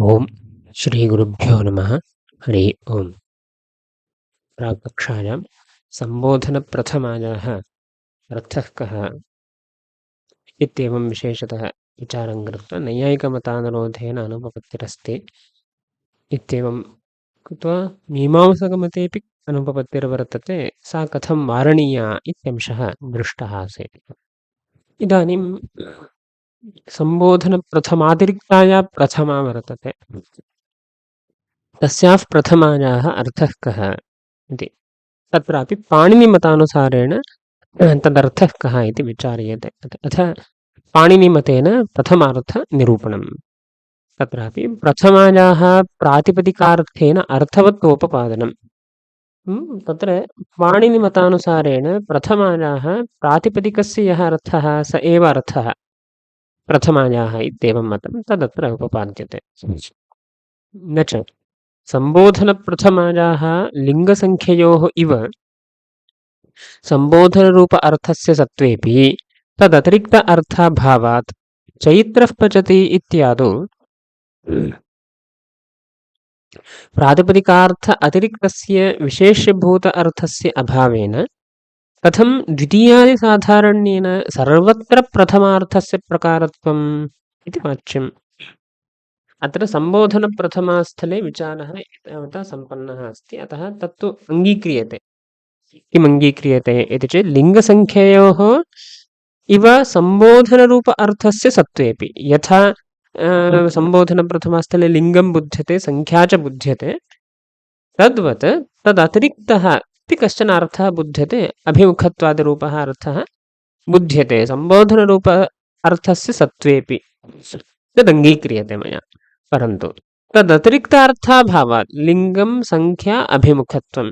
ओम श्री गुरुभ्यो नमः। हरि ओम। प्राक्कक्षायां सम्बोधनप्रथमायाः अर्थः कः इत्येवं विशेषतः विचारं कृत्वा नैयायिकमतानुरोधेन अनुपपत्तिरस्ति इत्येवं कृत्वा मीमांसकमतेऽपि अनुपपत्तिर्वर्तते, सा कथं वारणीया इत्यंशः दृष्टः आसीत्। इदानीं सम्बोधनप्रथमातिरिक्ताया प्रथमा वर्तते, तस्याः प्रथमायाः अर्थः कः इति। तत्रापि पाणिनिमतानुसारेण तदर्थः कः इति विचार्यते। अथ पाणिनिमतेन प्रथमार्थनिरूपणं। तत्रापि प्रथमायाः प्रातिपदिकार्थेन अर्थवत्तोपपादनं। तत्र पाणिनिमतानुसारेण प्रथमायाः प्रातिपदिकस्य यः अर्थः स एव अर्थः प्रथमायाः इत्येवं मतं तदत्र उपपाद्यते। न च सम्बोधनप्रथमायाः लिङ्गसङ्ख्ययोः इव सम्बोधनरूप अर्थस्य सत्त्वेपि तदतिरिक्त अर्थाभावात् चैत्रः पचति इत्यादौ प्रातिपदिकार्थ अतिरिक्तस्य विशेष्यभूत अर्थस्य अभावेन कथं द्वितीयादिसाधारण्येन सर्वत्र प्रथमार्थस्य प्रकारत्वम् इति वाच्यम्। अत्र सम्बोधनप्रथमास्थले विचारः एतावता सम्पन्नः अस्ति, अतः तत्तु अङ्गीक्रियते। किम् अङ्गीक्रियते इति चेत् लिङ्गसङ्ख्ययोः इव सम्बोधनरूप अर्थस्य सत्त्वेपि, यथा सम्बोधनप्रथमास्थले लिङ्गं बुध्यते, संख्या च बुध्यते, तद्वत् तदतिरिक्तः इति कश्चन अर्थः बुध्यते, अभिमुखत्वादिरूपः अर्थः बुध्यते सम्बोधनरूप अर्थस्य सत्त्वेपि, तदङ्गीक्रियते मया। परन्तु तदतिरिक्तार्थाभावात् लिङ्गं संख्या अभिमुखत्वम्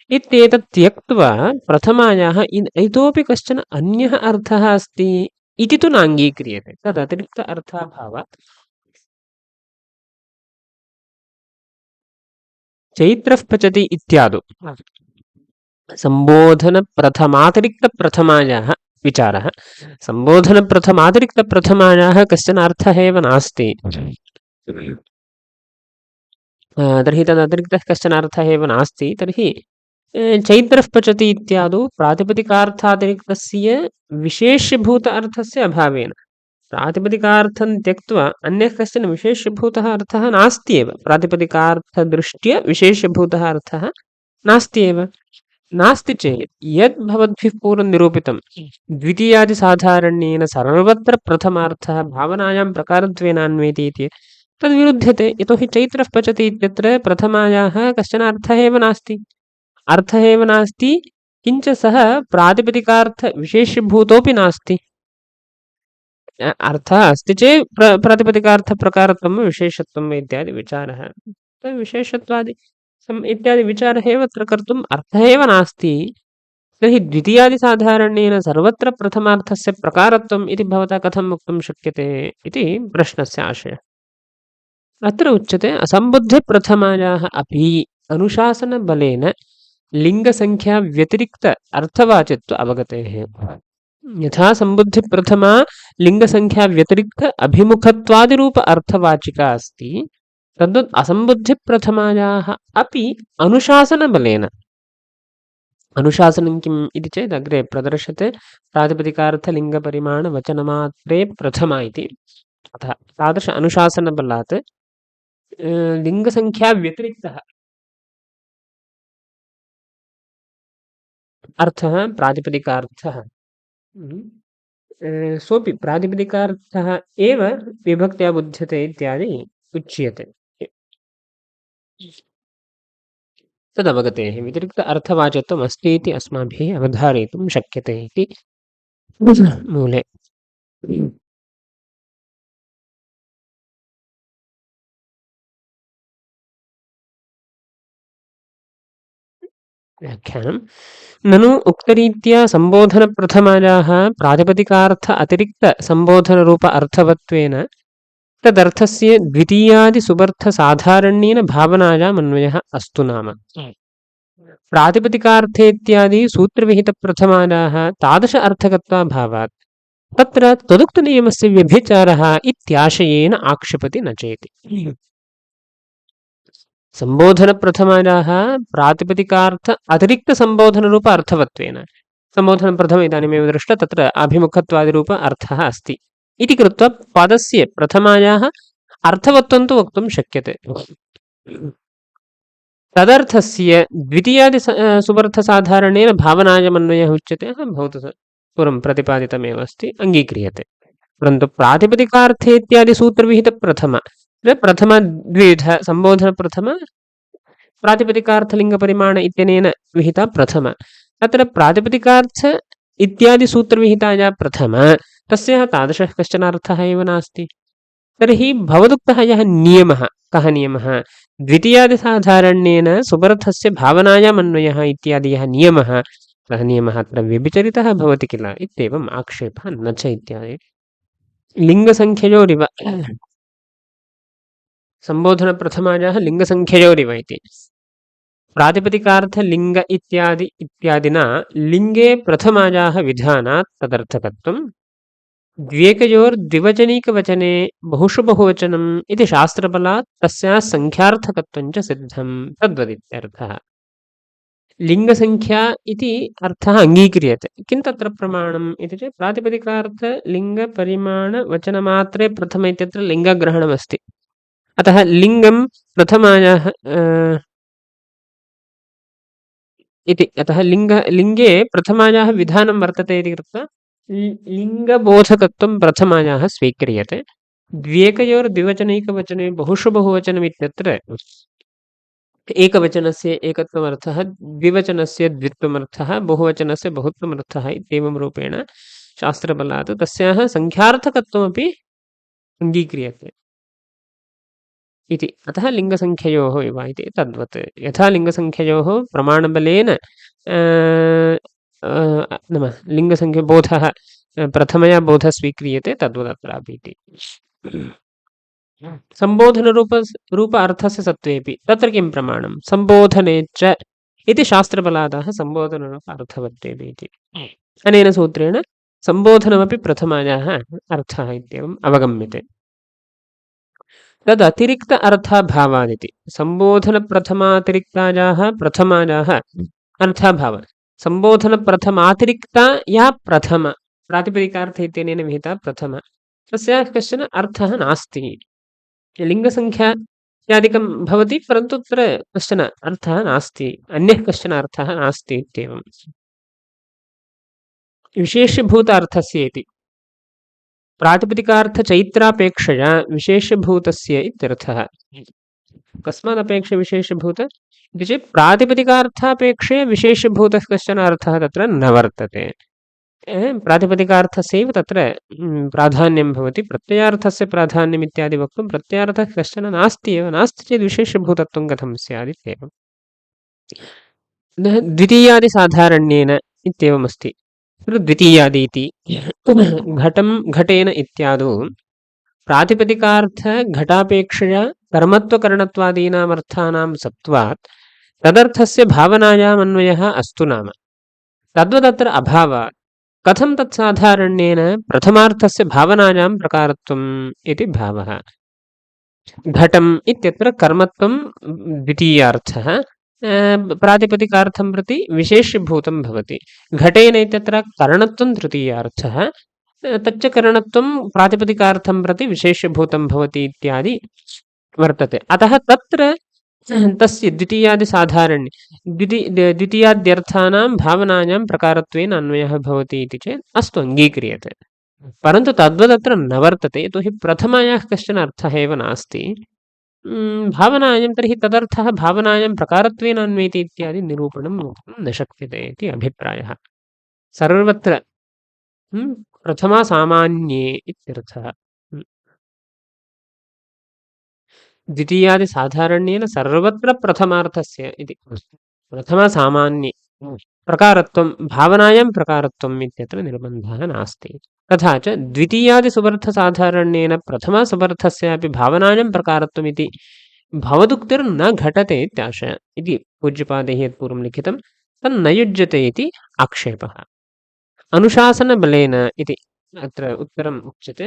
इत्येतत् त्यक्त्वा प्रथमायाः इतोपि कश्चन अन्यः अर्थः अस्ति इति तु नाङ्गीक्रियते। तदतिरिक्त अर्थाभावात् चैत्रः पचति इत्यादौ सम्बोधनप्रथमातिरिक्तप्रथमायाः विचारः। सम्बोधनप्रथमातिरिक्तप्रथमायाः कश्चन अर्थः एव नास्ति, तर्हि तदतिरिक्तः कश्चन अर्थः एव नास्ति, तर्हि चैत्रः पचति इत्यादौ प्रातिपदिकार्थातिरिक्तस्य विशेष्यभूत अर्थस्य अभावेन प्रातिपदिकार्थं त्यक्त्वा अन्यः कश्चन विशेष्यभूतः अर्थः नास्ति एव। प्रातिपदिकार्थदृष्ट्या विशेष्यभूतः अर्थः नास्ति एव। नास्ति चेत् यद् भवद्भिः पूर्वं निरूपितं द्वितीयादिसाधारण्येन सर्वत्र प्रथमार्थः भावनायां प्रकारत्वेन अन्वेति इति, तद्विरुध्यते। यतोहि चैत्रः पचति इत्यत्र प्रथमायाः कश्चन अर्थः एव नास्ति, किञ्च सः प्रातिपदिकार्थविशेष्यभूतोऽपि नास्ति। अर्थः अस्ति चेत् प्रातिपदिकार्थप्रकारत्वं विशेषत्वम् इत्यादि विचारः, विशेषत्वादि इत्यादि विचारः एव अत्र कर्तुम् अर्थः एव नास्ति। तर्हि द्वितीयादिसाधारण्येन सर्वत्र प्रथमार्थस्य प्रकारत्वम् इति भवता कथं वक्तुं शक्यते इति प्रश्नस्य आशयः। अत्र उच्यते असम्बुद्धिप्रथमायाः अपि अनुशासनबलेन लिङ्गसङ्ख्या व्यतिरिक्त अर्थवाचित्व अवगतेः। यथा सम्बुद्धिप्रथमा लिङ्गसङ्ख्या व्यतिरिक्त अभिमुखत्वादिरूप अर्थवाचिका अस्ति, तद्वत् असम्बुद्धिप्रथमायाः अपि अनुशासनबलेन, अनुशासनं किम् इति चेत् अग्रे प्रदर्श्यते, प्रातिपदिकार्थलिङ्गपरिमाणवचनमात्रे प्रथमा इति। अतः तादृश अनुशासनबलात् लिङ्गसङ्ख्या व्यतिरिक्तः अर्थः प्रातिपदिकार्थः, सोऽपि प्रातिपदिकार्थः एव विभक्त्या बुध्यते इत्यादि उच्यते। तदवगतेः व्यतिरिक्त अर्थवाचत्वम् अस्ति इति अस्माभिः अवधारयितुं शक्यते इति मूले। व्याख्यानं ननु उक्तरीत्या सम्बोधनप्रथमायाः प्रातिपदिकार्थ अतिरिक्तसम्बोधनरूप अर्थवत्वेन तदर्थस्य द्वितीयादिसुबर्थसाधारण्येन भावनायाम् अन्वयः अस्तु नाम। प्रातिपदिकार्थे इत्यादि सूत्रविहितप्रथमायाः तादृश अर्थकत्वाभावात् तत्र तदुक्तनियमस्य व्यभिचारः इत्याशयेन आक्षेपति न चेति। सम्बोधनप्रथमायाः प्रातिपदिकार्थ अतिरिक्तसम्बोधनरूप अर्थवत्वेन सम्बोधनप्रथम इदानीमेव दृष्ट तत्र आभिमुखत्वादिरूप अर्थः अस्ति इति कृत्वा पदस्य प्रथमायाः अर्थवत्वं तु वक्तुं शक्यते। तदर्थस्य द्वितीयादि सुबर्थसाधारणेन भावनायमन्वयः उच्यते। भवतु पूर्वं प्रतिपादितमेव अस्ति, अङ्गीक्रियते। परन्तु प्रातिपदिकार्थे इत्यादि सूत्रविहितप्रथम प्रथम द्विविध सम्बोधनप्रथम प्रातिपदिकार्थलिङ्गपरिमाण इत्यनेन विहिता प्रथम। अत्र प्रातिपदिकार्थ इत्यादि सूत्रविहिताया प्रथम तस्याः तादृशः कश्चन अर्थः एव नास्ति। तर्हि भवदुक्तः यः नियमः, कः नियमः? द्वितीयादिसाधारण्येन सुबर्थस्य भावनायामन्वयः इत्यादि यः नियमः, सः नियमः अत्र व्यभिचरितः भवति किल इत्येवम् आक्षेपः न च इत्यादि। लिङ्गसङ्ख्ययोरिव सम्बोधनप्रथमायाः लिङ्गसङ्ख्ययोरिव इति प्रातिपदिकार्थलिङ्ग इत्यादिना लिङ्गे प्रथमायाः विधानात् तदर्थकत्वं द्व्येकयोर्द्विवचनीकवचने बहुषु बहुवचनम् इति शास्त्रबलात् तस्याः सङ्ख्यार्थकत्वं च सिद्धं तद्वदित्यर्थः। लिङ्गसङ्ख्या इति अर्थः अङ्गीक्रियते। किं तत्र प्रमाणम् इति चेत् प्रातिपदिकार्थलिङ्गपरिमाणवचनमात्रे प्रथम इत्यत्र लिङ्गग्रहणमस्ति। अतः लिङ्गं प्रथमायाः इति अतः लिङ्गे प्रथमायाः विधानं वर्तते इति कृत्वा लिङ्गबोधकत्वं प्रथमायाः स्वीक्रियते। द्व्येकयोर्द्विवचनैकवचने बहुषु बहुवचनमित्यत्र एकवचनस्य एकत्वमर्थः, द्विवचनस्य द्वित्वमर्थः, बहुवचनस्य बहुत्वमर्थः इत्येवं रूपेण शास्त्रबलात् तस्याः सङ्ख्यार्थकत्वमपि अङ्गीक्रियते इति। अतः लिङ्गसङ्ख्ययोः इव इति तद्वत् यथा लिङ्गसङ्ख्ययोः प्रमाणबलेन नाम लिङ्गसङ्ख्यबोधः प्रथमया बोधः स्वीक्रियते तद्वदत्रापि इति। सम्बोधनरूप अर्थस्य सत्त्वेपि तत्र किं प्रमाणं? सम्बोधने च इति शास्त्रबलादः सम्बोधनरूप अर्थवत्वेपि इति। अनेन सूत्रेण सम्बोधनमपि प्रथमायाः अर्थः इत्येवम् अवगम्यते। तदतिरिक्त अर्थाभावादिति सम्बोधनप्रथमातिरिक्तायाः प्रथमायाः अर्थाभावात् सम्बोधनप्रथमातिरिक्ता या प्रथम प्रातिपदिकार्थ इत्यनेन विहिता प्रथम तस्याः कश्चन अर्थः नास्ति। लिङ्गसङ्ख्या इत्यादिकं भवति, परन्तु तत्र कश्चन अर्थः नास्ति, अन्यः कश्चन अर्थः नास्ति इत्येवं। विशेष्यभूत अर्थस्य इति प्रातिपदिकार्थचैत्रापेक्षया विशेष्यभूतस्य इत्यर्थः। कस्मादपेक्ष्य विशेष्यभूत इति चेत् प्रातिपदिकार्थापेक्षया विशेष्यभूतः कश्चन अर्थः तत्र न वर्तते। प्रातिपदिकार्थस्यैव तत्र प्राधान्यं भवति, प्रत्ययार्थस्य प्राधान्यम् इत्यादि वक्तुं प्रत्ययार्थः कश्चन नास्ति एव, नास्ति चेत् विशेष्यभूतत्वं कथं स्यात् इत्येवं। द्वितीयादिसाधारण्येन इत्येवमस्ति। द्वितीयादि इति घटं घटेन इत्यादौ प्रातिपदिकार्थघटापेक्षया कर्मत्वकरणत्वादीनामर्थानां सत्त्वात् तदर्थस्य भावनायामन्वयः अस्तु नाम तद्वदत्र अभावात् कथं तत्साधारण्येन प्रथमार्थस्य भावनायां प्रकारत्वम् इति भावः। घटम् इत्यत्र कर्मत्वं द्वितीयार्थः, प्रातिपदिकार्थं प्रति विशेष्यभूतं भवति। घटेन इत्यत्र करणत्वं तृतीयार्थः, तच्च करणत्वं प्रातिपदिकार्थं प्रति विशेष्यभूतं भवति इत्यादि वर्तते। अतः तत्र तस्य द्वितीयादिसाधारण्ये द्वितीयाद्यर्थानां भावनायां प्रकारत्वेन अन्वयः भवति इति चेत् अस्तु अङ्गीक्रियते, परन्तु तद्वदत्र न वर्तते। यतोहि प्रथमायाः कश्चन अर्थः एव नास्ति। भावनायां तर्हि तदर्थः भावनायां प्रकारत्वेन अन्वयति इत्यादि निरूपणं न शक्यते इति अभिप्रायः। सर्वत्र प्रथमा सामान्ये इत्यर्थः। द्वितीयादिसाधारण्येन सर्वत्र प्रथमार्थस्य इति प्रथमसामान्ये प्रकारत्वं भावनायां प्रकारत्वम् इत्यत्र निर्बन्धः नास्ति। तथा च द्वितीयादिसुबर्थसाधारण्येन प्रथमसुबर्थस्यापि भावनायां प्रकारत्वमिति भवदुक्तिर्न घटते इत्याशय इति पूज्यपादैः यत्पूर्वं लिखितं तन्न युज्यते इति आक्षेपः। अनुशासनबलेन इति अत्र उत्तरम् उच्यते।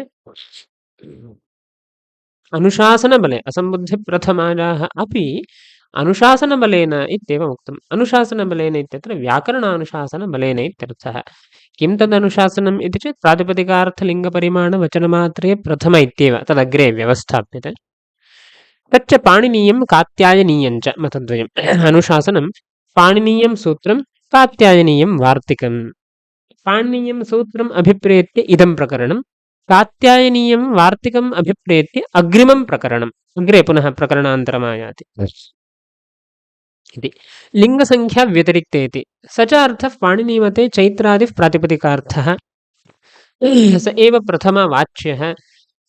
अनुशासनबले असम्बुद्धिप्रथमायाः अपि अनुशासनबलेन इत्येवम् उक्तम्। अनुशासनबलेन इत्यत्र व्याकरणानुशासनबलेन इत्यर्थः। किं तदनुशासनम् इति चेत् प्रातिपदिकार्थलिङ्गपरिमाणवचनमात्रे प्रथम इत्येव तदग्रे व्यवस्थाप्यते। तच्च पाणिनीयं कात्यायनीयं च मतद्वयम्। अनुशासनं पाणिनीयं सूत्रं कात्यायनीयं वार्तिकम्। पाणिनीयं सूत्रम् अभिप्रेत्य इदं प्रकरणं, कात्यायनीयं वार्तिकम् अभिप्रेत्य अग्रिमं प्रकरणम्। अग्रे पुनः प्रकरणान्तरमायाति इति। लिङ्गसङ्ख्या व्यतिरिक्तेति स च अर्थः पाणिनीमते चैत्रादिः प्रातिपदिकार्थः स एव प्रथमवाच्यः।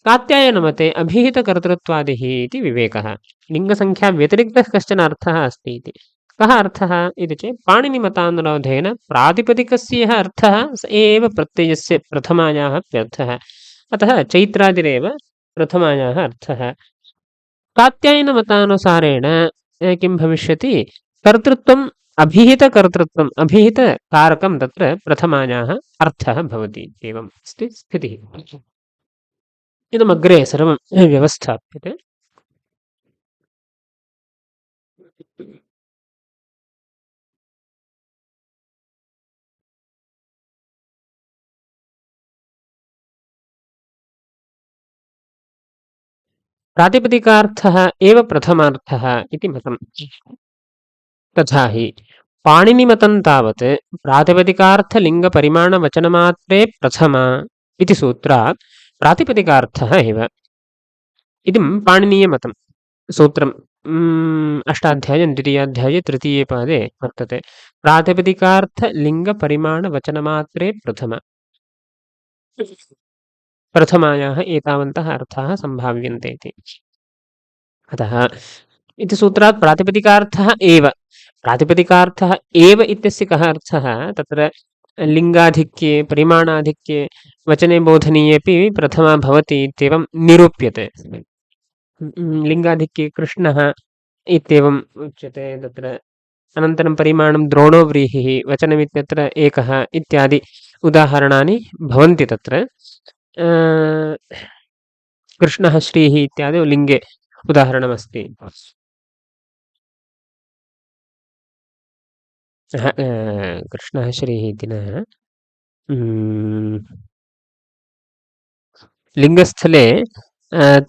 कात्यायनमते अभिहितकर्तृत्वादिः इति विवेकः। लिङ्गसङ्ख्या व्यतिरिक्तः कश्चन अर्थः अस्ति इति। कः अर्थः इति चेत् पाणिनिमतानुरोधेन प्रातिपदिकस्य यः अर्थः स एव प्रत्ययस्य प्रथमायाः अर्थः। अतः चैत्रादिरेव प्रथमायाः अर्थः। कात्यायनमतानुसारेण किं भविष्यति, कर्तृत्वम् अभिहितकर्तृत्वम् अभिहितकारकं तत्र प्रथमायाः अर्थः भवति। एवम् अस्ति स्थितिः। इदमग्रे सर्वं व्यवस्थाप्यते। प्रातिपदिकार्थः एव प्रथमार्थः इति मतम्। तथा हि पाणिनिमतं तावत् प्रातिपदिकार्थलिङ्गपरिमाणवचनमात्रे प्रथमा इति सूत्रात् प्रातिपदिकार्थः एव। इदं पाणिनीयमतं सूत्रम् अष्टाध्याय्यां द्वितीयाध्याये तृतीये पादे वर्तते। प्रातिपदिकार्थलिङ्गपरिमाणवचनमात्रे प्रथमायाः एतावन्तः अर्थाः सम्भाव्यन्ते इति। अतः इति सूत्रात् प्रातिपदिकार्थः एव। प्रातिपदिकार्थः एव इत्यस्य कः अर्थः, तत्र लिङ्गाधिक्ये परिमाणाधिक्ये वचने बोधनीयेपि प्रथमा भवति इत्येवं निरूप्यते। लिङ्गाधिक्ये कृष्णः इत्येवम् उच्यते तत्र। अनन्तरं परिमाणं द्रोणो व्रीहिः, वचनमित्यत्र एकः इत्यादि उदाहरणानि भवन्ति तत्र। कृष्णः श्रीः इत्यादौ लिङ्गे उदाहरणमस्ति। कृष्णः श्रीः इति न, लिङ्गस्थले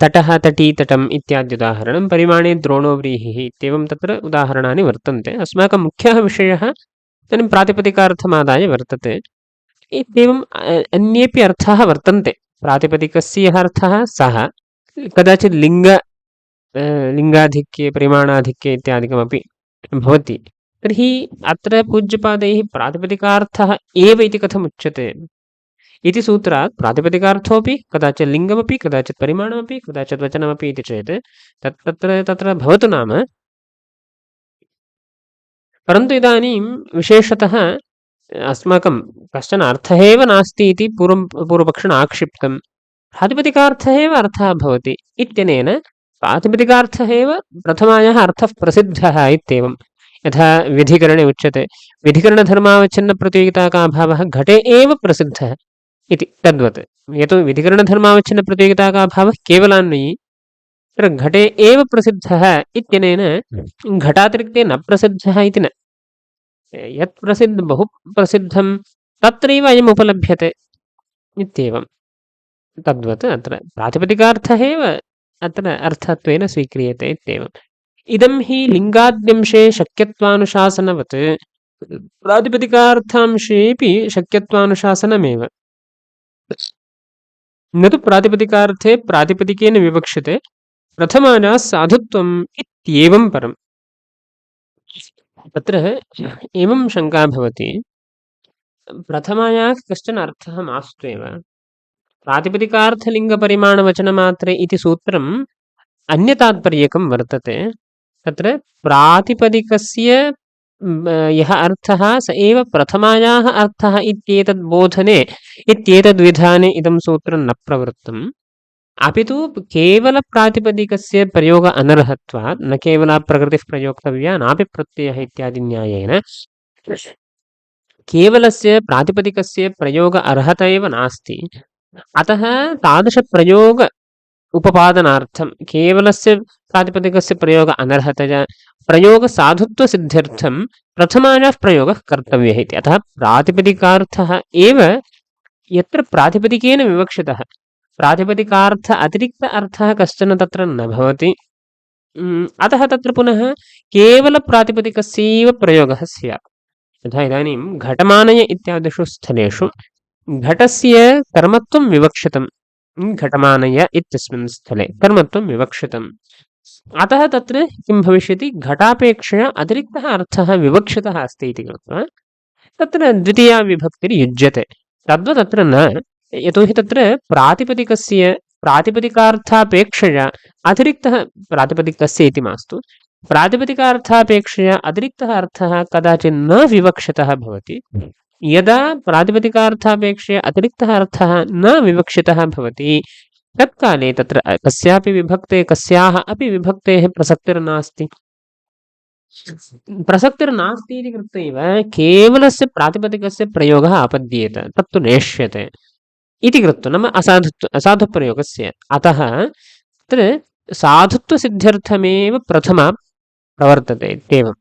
तटः तटी तटम् इत्याद्युदाहरणं, परिमाणे द्रोणो व्रीहिः इत्येवं तत्र उदाहरणानि वर्तन्ते। अस्माकं मुख्यः विषयः इदानीं प्रातिपदिकार्थमादाय वर्तते। इत्येवम् अन्येपि अर्थाः वर्तन्ते। प्रातिपदिकस्य यः अर्थः सः कदाचित् लिङ्गाधिक्ये परिमाणाधिक्ये इत्यादिकमपि भवति। तर्हि अत्र पूज्यपादैः प्रातिपदिकार्थः एव इति कथमुच्यते इति सूत्रात् प्रातिपदिकार्थोऽपि कदाचित् लिङ्गमपि कदाचित् परिमाणमपि कदाचित् वचनमपि इति चेत् तत्र भवतु नाम। परन्तु इदानीं विशेषतः अस्माकं कश्चन अर्थः एव नास्ति इति पूर्वपक्षेण आक्षिप्तं। प्रातिपदिकार्थः एव अर्थः भवति इत्यनेन प्रातिपदिकार्थः एव प्रथमायाः अर्थः प्रसिद्धः इत्येवं। यथा व्यधिकरणे उच्यते, व्यधिकरणधर्मावच्छिन्नप्रतियोगिताकाभावः घटे एव प्रसिद्धः इति। तद्वत् यतो व्यधिकरणधर्मावच्छिन्नप्रतियोगिताकाभावः केवलान्वयी, तत्र घटे एव प्रसिद्धः इत्यनेन घटातिरिक्ते न प्रसिद्धः इति न। यत् बहु प्रसिद्धं तत्रैव अयम् उपलभ्यते इत्येवं। तद्वत् अत्र प्रातिपदिकार्थः एव अत्र अर्थत्वेन स्वीक्रियते इत्येवम्। इदं हि लिङ्गाद्यंशे शक्यत्वानुशासनवत् प्रातिपदिकार्थांशेऽपि शक्यत्वानुशासनमेव। न तु प्रातिपदिकार्थे प्रातिपदिकेन विवक्ष्यते प्रथमायाः साधुत्वम् इत्येवं परम्। तत्र एवं शङ्का भवति, प्रथमायाः कश्चन अर्थः मास्त्वेव। प्रातिपदिकार्थलिङ्गपरिमाणवचनमात्रे इति सूत्रम् अन्यतात्पर्यकं वर्तते। तत्र प्रातिपदिकस्य यः अर्थः स एव प्रथमायाः अर्थः इत्येतद् बोधने इत्येतद्विधाने इदं सूत्रं न प्रवृत्तम्। अपि तु केवलप्रातिपदिकस्य प्रयोग अनर्हत्वात् न केवला प्रकृतिः प्रयोक्तव्या नापि प्रत्ययः इत्यादि न्यायेन केवलस्य प्रातिपदिकस्य प्रयोग अर्हता एव नास्ति। अतः तादृशप्रयोग उपपादनार्थं केवलस्य प्रातिपदिकस्य प्रयोग अनर्हतया प्रयोगसाधुत्वसिद्ध्यर्थं प्रथमायाः प्रयोगः कर्तव्यः इति। अतः प्रातिपदिकार्थः एव यत्र प्रातिपदिकेन विवक्षितः, प्रातिपदिकार्थ अतिरिक्त अर्थः कश्चन तत्र न भवति। अतः तत्र पुनः केवलप्रातिपदिकस्यैव प्रयोगः स्यात्। यथा इदानीं घटमानय इत्यादिषु स्थलेषु घटस्य कर्मत्वं विवक्षितं। घटमानय इत्यस्मिन् स्थले कर्मत्वं विवक्षितम्। अतः तत्र किं भविष्यति, घटापेक्षया अतिरिक्तः अर्थः विवक्षितः अस्ति इति कृत्वा तत्र द्वितीया विभक्तिर्युज्यते। तद्वत् अत्र न, यतोहि तत्र प्रातिपदिकस्य प्रातिपदिकार्थापेक्षया अतिरिक्तः, प्रातिपदिकस्य इति मास्तु, प्रातिपदिकार्थापेक्षया अतिरिक्तः अर्थः कदाचित् न विवक्षितः भवति। यदा प्रातिपदिकार्थापेक्षया अतिरिक्तः अर्थः न विवक्षितः भवति तत्काले तत्र कस्यापि विभक्ते कस्याः अपि विभक्तेः प्रसक्तिर्नास्ति। प्रसक्तिर्नास्ति इति कृत्यैव केवलस्य प्रातिपदिकस्य प्रयोगः आपद्येत, तत्तु नेष्यते इति कृत्वा, नाम असाधुप्रयोगस्य। अतः तत्र साधुत्वसिद्ध्यर्थमेव प्रथमा प्रवर्तते इत्येवम्।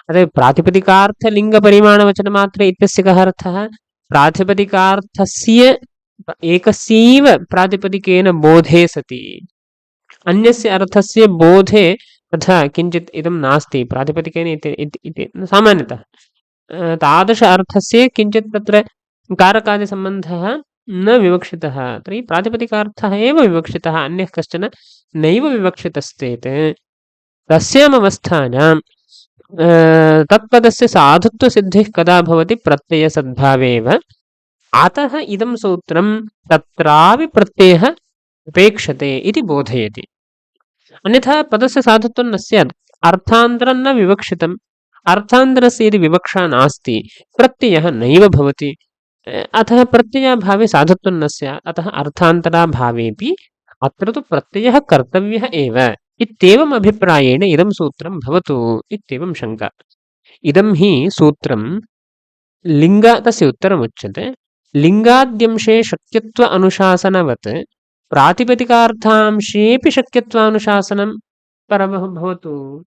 अतः प्रातिपदिकार्थलिङ्गपरिमाणवचनमात्रे इत्यस्य कः अर्थः, प्रातिपदिकार्थस्य एकस्यैव प्रातिपदिकेन बोधे सति अन्यस्य अर्थस्य बोधे तथा किञ्चित् इदं नास्ति प्रातिपदिकेन इति सामान्यतः तादृश अर्थस्य किञ्चित् तत्र कारकादिसम्बन्धः न विवक्षितः, तर्हि प्रातिपदिकार्थः एव विवक्षितः, अन्यः कश्चन नैव विवक्षितश्चेत् तस्यामवस्थायां तत्पदस्य साधुत्वसिद्धिः कदा भवति, प्रत्ययसद्भावेव। अतः इदं सूत्रं तत्रापि प्रत्ययः अपेक्षते इति बोधयति। अन्यथा पदस्य साधुत्वं न स्यात्, अर्थान्तरं न विवक्षितम्। अर्थान्तरस्य यदि विवक्षा नास्ति प्रत्ययः नैव भवति। अतः प्रत्ययाभावे साधुत्वं न स्यात्। अतः अर्थान्तराभावेपि अत्र तु प्रत्ययः कर्तव्यः एव इत्येवम् अभिप्रायेण इदं सूत्रं भवतु इत्येवं शङ्का। इदं हि सूत्रं तस्य उत्तरमुच्यते। लिङ्गाद्यंशे शक्यत्व अनुशासनवत् प्रातिपदिकार्थांशेऽपि शक्यत्वानुशासनं भवतु।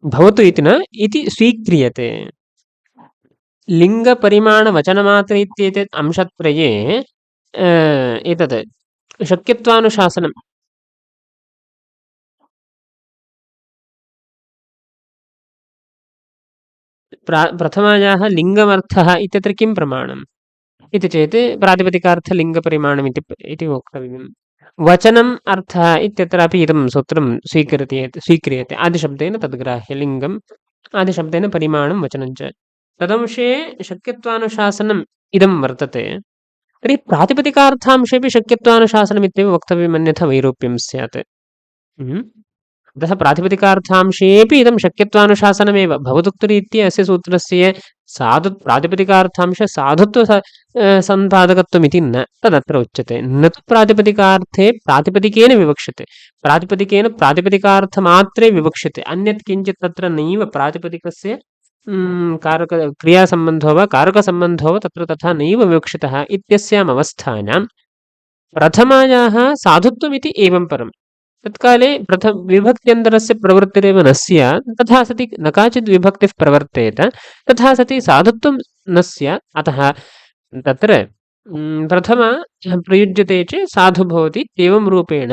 भवतु इति न इति स्वीक्रियते। लिङ्गपरिमाणवचनमात्र इत्येतत् अंशत्रये एतत् शक्यत्वानुशासनं प्रथमायाः लिङ्गमर्थः इत्यत्र किं प्रमाणम् इति चेत् प्रातिपदिकार्थलिङ्गपरिमाणमिति वक्तव्यम्। वचनम् अर्थः इत्यत्रापि इदं सूत्रं स्वीक्रियते आदिशब्देन तद्ग्राह्य लिङ्गम्, आदिशब्देन परिमाणं वचनं च। तदंशे शक्यत्वानुशासनम् इदं वर्तते। तर्हि प्रातिपदिकार्थांशेऽपि शक्यत्वानुशासनमित्येव वक्तव्यम्, अन्यथा वैरूप्यं स्यात्। अतः प्रातिपदिकार्थांशेऽपि इदं शक्यत्वानुशासनमेव। भवदुक्तरीत्या अस्य सूत्रस्य प्रातिपदिकार्थांश साधुत्व सम्पादकत्वमिति न तदत्र उच्यते। न तु प्रातिपदिकार्थे प्रातिपदिकेन विवक्ष्यते, प्रातिपदिकेन प्रातिपदिकार्थमात्रे विवक्ष्यते, अन्यत् किञ्चित् तत्र नैव प्रातिपदिकस्य क्रियासम्बन्धो वा कारकसम्बन्धो वा तत्र तथा नैव विवक्षितः इत्यस्याम् अवस्थायां प्रथमायाः साधुत्वमिति एवं परम्। तत्काले विभक्त्यन्तरस्य प्रवृत्तिरेव न स्यात्, तथा सति न काचित् विभक्तिः प्रवर्तेत, तथा सति साधुत्वं न स्यात्। अतः तत्र प्रथमा प्रयुज्यते चेत् साधु भवति। एवं रूपेण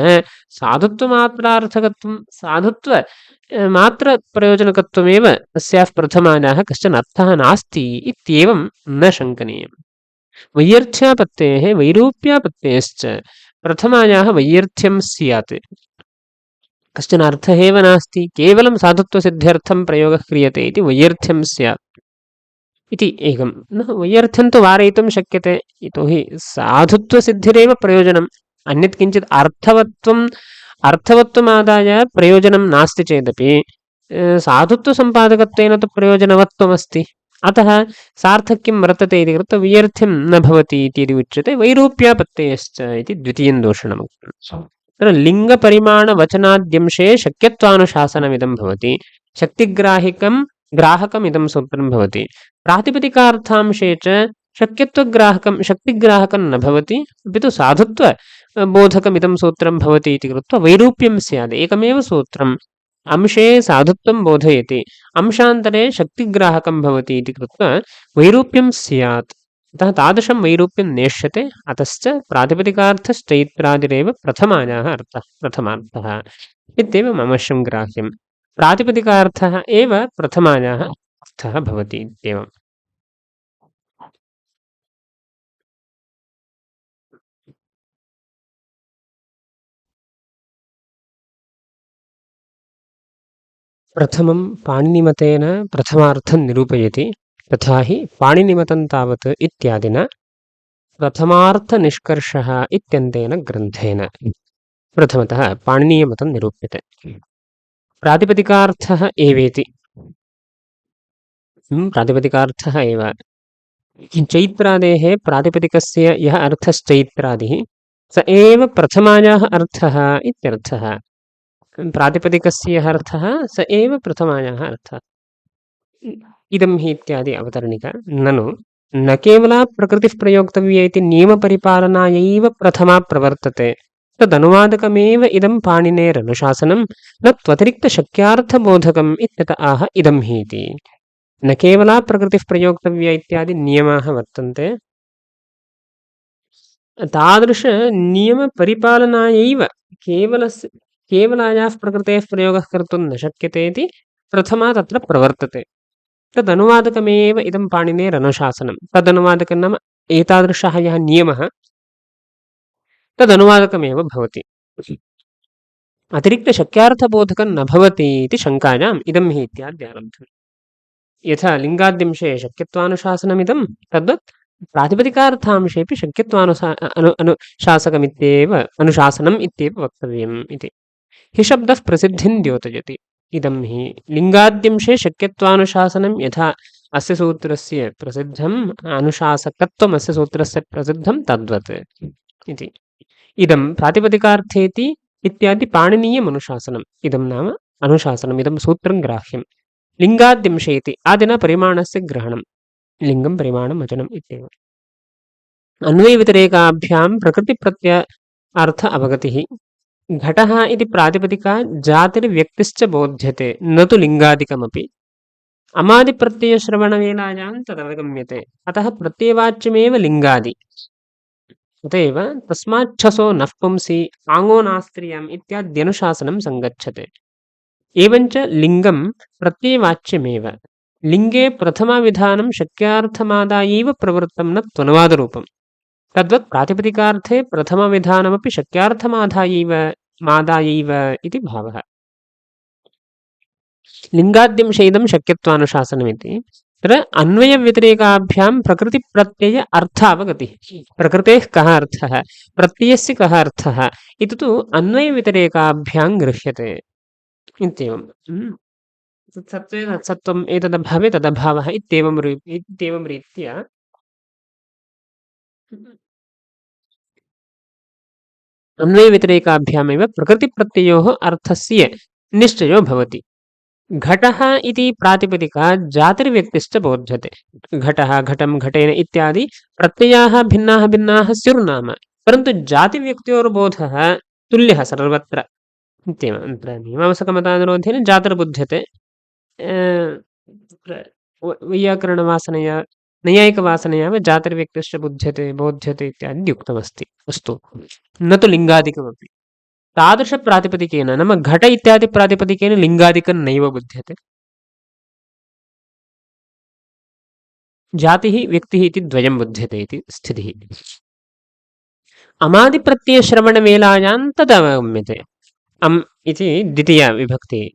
साधुत्वमात्रार्थकत्वं साधुत्वमात्रप्रयोजनकत्वमेव तस्याः प्रथमायाः कश्चन अर्थः नास्ति इत्येवं न शङ्कनीयम्। वैयर्थ्यापत्तेः वैरूप्यापत्तेश्च प्रथमायाः वैयर्थ्यं स्यात्, कश्चन अर्थः एव नास्ति, केवलं साधुत्वसिद्ध्यर्थं प्रयोगः क्रियते इति वैयर्थ्यं स्यात् इति एकं। न वैयर्थ्यं तु वारयितुं शक्यते, यतोहि साधुत्वसिद्धिरेव प्रयोजनम्। अन्यत् किञ्चित् अर्थवत्वमादाय प्रयोजनं नास्ति चेदपि साधुत्वसम्पादकत्वेन तु प्रयोजनवत्वमस्ति। अतः सार्थक्यं वर्तते इति कृत्वा वैयर्थ्यं न भवति इति उच्यते। वैरूप्यापत्तेश्च इति द्वितीयं दूषणम्। लिङ्गपरिमाणवचनाद्यंशे शक्यत्वानुशासनमिदं भवति। ग्राहकम् इदं सूत्रं भवति। प्रातिपदिकार्थांशे च शक्तिग्राहकं न भवति, अपि तु बोधकमिदं सूत्रं भवति इति कृत्वा वैरूप्यं स्यात्। एकमेव सूत्रम् अंशे साधुत्वं बोधयति, अंशान्तरे शक्तिग्राहकं भवति इति कृत्वा वैरूप्यं स्यात्। अतः तादृशं वैरूप्यं नेष्यते। अतश्च प्रातिपदिकार्थश्चैत्रादिरेव प्रथमायाः अर्थः, प्रथमार्थः इत्येव मम वशं ग्राह्यं। प्रातिपदिकार्थः एव प्रथमायाः अर्थः भवति इत्येवम्। प्रथमं पाणिनिमतेन प्रथमार्थं निरूपयति, तथा हि पाणिनिमतं तावत् इत्यादिना प्रथमार्थनिष्कर्षः इत्यन्तेन ग्रन्थेन प्रथमतः पाणिनीयमतं निरूप्यते। प्रातिपदिकार्थः एवेति। प्रातिपदिकार्थः एव चैत्रादेः प्रातिपदिकस्य यः अर्थश्चैत्रादिः स एव प्रथमायाः अर्थः इत्यर्थः। प्रातिपदिकस्य यः अर्थः स एव प्रथमायाः अर्थः। इदं हि इत्यादि अवतरणिका। ननु न केवला प्रकृतिः प्रयोक्तव्या इति नियमपरिपालनायैव प्रथमा प्रवर्तते, तदनुवादकमेव इदं पाणिनेरनुशासनं न त्वतिरिक्तशक्यार्थबोधकम् इत्यत आह इदं हि इति। न केवला प्रकृतिः प्रयोक्तव्या इत्यादि नियमाः वर्तन्ते, तादृशनियमपरिपालनायैव केवलायाः प्रकृतेः प्रयोगः कर्तुं न शक्यते इति प्रथमा तत्र प्रवर्तते। तदनुवादकमेव इदं पाणिनेरनुशासनं। तदनुवादकं नाम एतादृशः यः नियमः तदनुवादकमेव भवति। अतिरिक्तशक्यार्थबोधकं न भवति इति शङ्कायाम् इदं हि इत्याद्यारब्धम्। यथा लिङ्गाद्यंशे शक्यत्वानुशासनमिदं, तद्वत् प्रातिपदिकार्थांशेऽपि अनुशासकमित्येव अनुशासनम् इत्येव वक्तव्यम् इति। हि शब्दः प्रसिद्धिं द्योतयति। इदं हि लिङ्गाद्यंशे शक्यत्वानुशासनं यथा अस्य सूत्रस्य प्रसिद्धम्, अनुशासकत्वम् अस्य सूत्रस्य प्रसिद्धं तद्वत् इति। इदं प्रातिपदिकार्थेति इत्यादि पाणिनीयमनुशासनम्। इदं नाम अनुशासनम्, इदं सूत्रं ग्राह्यं। लिङ्गाद्यंशे इति आदिना परिमाणस्य ग्रहणं, लिङ्गं परिमाणं वचनम् इत्येव। अन्वयव्यतिरेकाभ्यां प्रकृतिप्रत्ययार्थ अवगतिः। घटः इति प्रातिपदिका जातिर्व्यक्तिश्च बोध्यते, न तु लिङ्गादिकमपि। अमादिप्रत्ययश्रवणवेलायां तदवगम्यते, अतः प्रत्ययवाच्यमेव लिङ्गादि। अत एव तस्माच्छसो नः पुंसि आङो नास्त्रियम् इत्याद्यनुशासनं सङ्गच्छते। एवञ्च लिङ्गं प्रत्ययवाच्यमेव। लिङ्गे प्रथमाविधानं शक्यार्थमादायैव प्रवृत्तं न त्वनुवादरूपम्। तद्वत् प्रातिपदिकार्थे प्रथमविधानमपि शक्यार्थमादायैव इति भावः। लिङ्गाद्यंशे इदं शक्यत्वानुशासनमिति। तत्र अन्वयव्यतिरेकाभ्यां प्रकृतिप्रत्यय अर्थावगतिः। प्रकृतेः कः अर्थः, प्रत्ययस्य कः अर्थः इति तु अन्वयव्यतिरेकाभ्यां गृह्यते इत्येवम्। सत्त्वे तत्सत्त्वम् एतदभावे तदभावः इत्येवं रीत्या अन्वयव्यतिरेकाभ्यामेव प्रकृतिप्रत्ययोः अर्थस्य निश्चयो भवति। घटः इति प्रातिपदिका जातिर्व्यक्तिश्च बोध्यते। घटः, घटं, घटेन इत्यादि प्रत्ययाः भिन्नाः भिन्नाः स्युर्नाम, परन्तु जातिव्यक्त्योर्बोधः तुल्यः सर्वत्र इत्येवम्। अत्र मीमांसकमतानुरोधेन जातिर्बुध्यते। वैयाकरणवासनया नैयायिकवासनया जातिर्व्यक्तिश्च बोध्यते इत्यादि उक्तमस्ति। अस्तु, न तु लिङ्गादिकमपि। तादृशप्रातिपदिकेन नाम घट इत्यादि प्रातिपदिकेन लिङ्गादिकं नैव बुध्यते। जातिः व्यक्तिः इति द्वयं बुध्यते इति स्थितिः। अमादिप्रत्ययश्रवणवेलायां तदवगम्यते। अम् इति द्वितीया विभक्तिः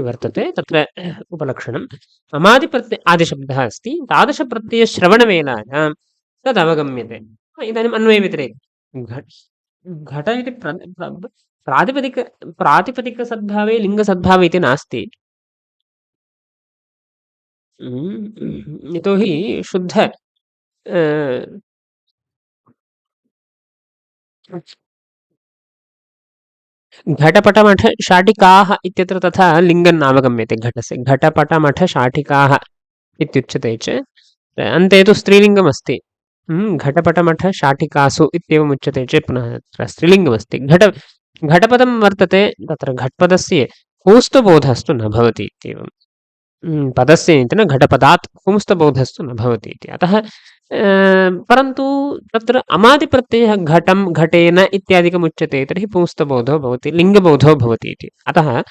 वर्तते, तत्र उपलक्षणम्। आदिशब्दः अस्ति, तादृशप्रत्ययश्रवणवेलायां तदवगम्यते। इदानीम् अन्वयव्यतिरेकः। घट इति प्रातिपदिकसद्भावे लिङ्गसद्भावे इति नास्ति। यतोहि शुद्ध घटपटमठशाटिकाः इत्यत्र तथा लिङ्गं नावगम्यते। घटस्य घटपटमठशाटिकाः इत्युच्यते च अन्ते तु स्त्रीलिङ्गमस्ति। घटपटमठ शाटिकासु इत्येवमुच्यते चेत् पुनः तत्र स्त्रीलिङ्गमस्ति। घटपदं वर्तते, तत्र घट्पदस्य पुंस्तबोधस्तु न भवति इत्येवं। पदस्य इति न, घटपदात् पुंस्तबोधस्तु न भवति इति। अतः परन्तु तत्र अमादिप्रत्ययः घटं घटेन इत्यादिकमुच्यते तर्हि पुंस्तबोधो भवति, लिङ्गबोधो भवति इति। अतः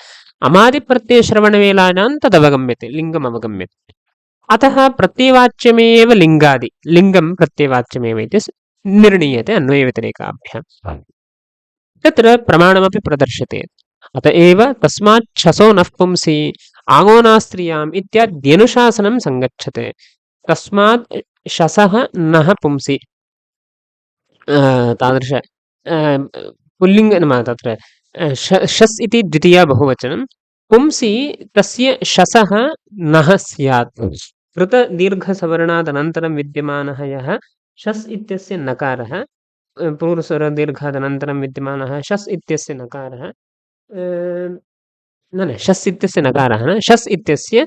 अमादिप्रत्ययश्रवणवेलायां तदवगम्यते, लिङ्गम् अवगम्यते। अतः प्रत्ययवाच्यमेव लिङ्गादि, लिङ्गं प्रत्ययवाच्यमेव इति निर्णीयते अन्वयव्यतिरेकाभ्याम्। तत्र प्रमाणमपि प्रदर्श्यते। अत एव तस्मात् छसो नः पुंसि आङ्गोनास्त्रियाम् इत्याद्यनुशासनं सङ्गच्छते। तस्मात् शसः नः पुंसि तादृश पुल्लिङ्ग नाम तत्र शस् इति द्वितीया बहुवचनं, पुंसि तस्य शसः नः स्यात्। कृतदीर्घसवर्णादनन्तरं विद्यमानः यः शस् इत्यस्य नकारः, पूर्वस्वरदीर्घादनन्तरं विद्यमानः शस् इत्यस्य नकारः, न शस् इत्यस्य नकारः न, शस् इत्यस्य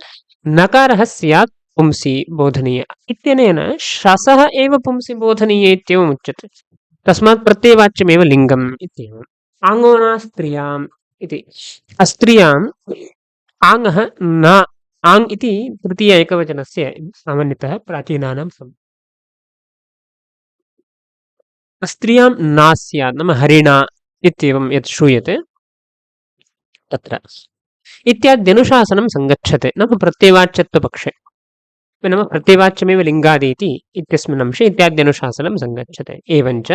नकारः स्यात् पुंसि बोधनीय इत्यनेन शसः एव पुंसि बोधनीय इत्येवम् उच्यते। तस्मात् प्रत्ययवाच्यमेव लिङ्गम् इत्येवम्। आङ्गोनास्त्रियाम् इति, अस्त्रियाम् आङ्गः न, आङ् इति तृतीय एकवचनस्य सामान्यतः प्राचीनानां अस्त्रियां न स्यात् नाम हरिणा इत्येवं यत् श्रूयते तत्र इत्याद्यनुशासनं सङ्गच्छते, नाम प्रत्ययवाच्यत्वपक्षे, नाम प्रत्ययवाच्यमेव लिङ्गादि इति इत्यस्मिन् अंशे इत्याद्यनुशासनं सङ्गच्छते। एवञ्च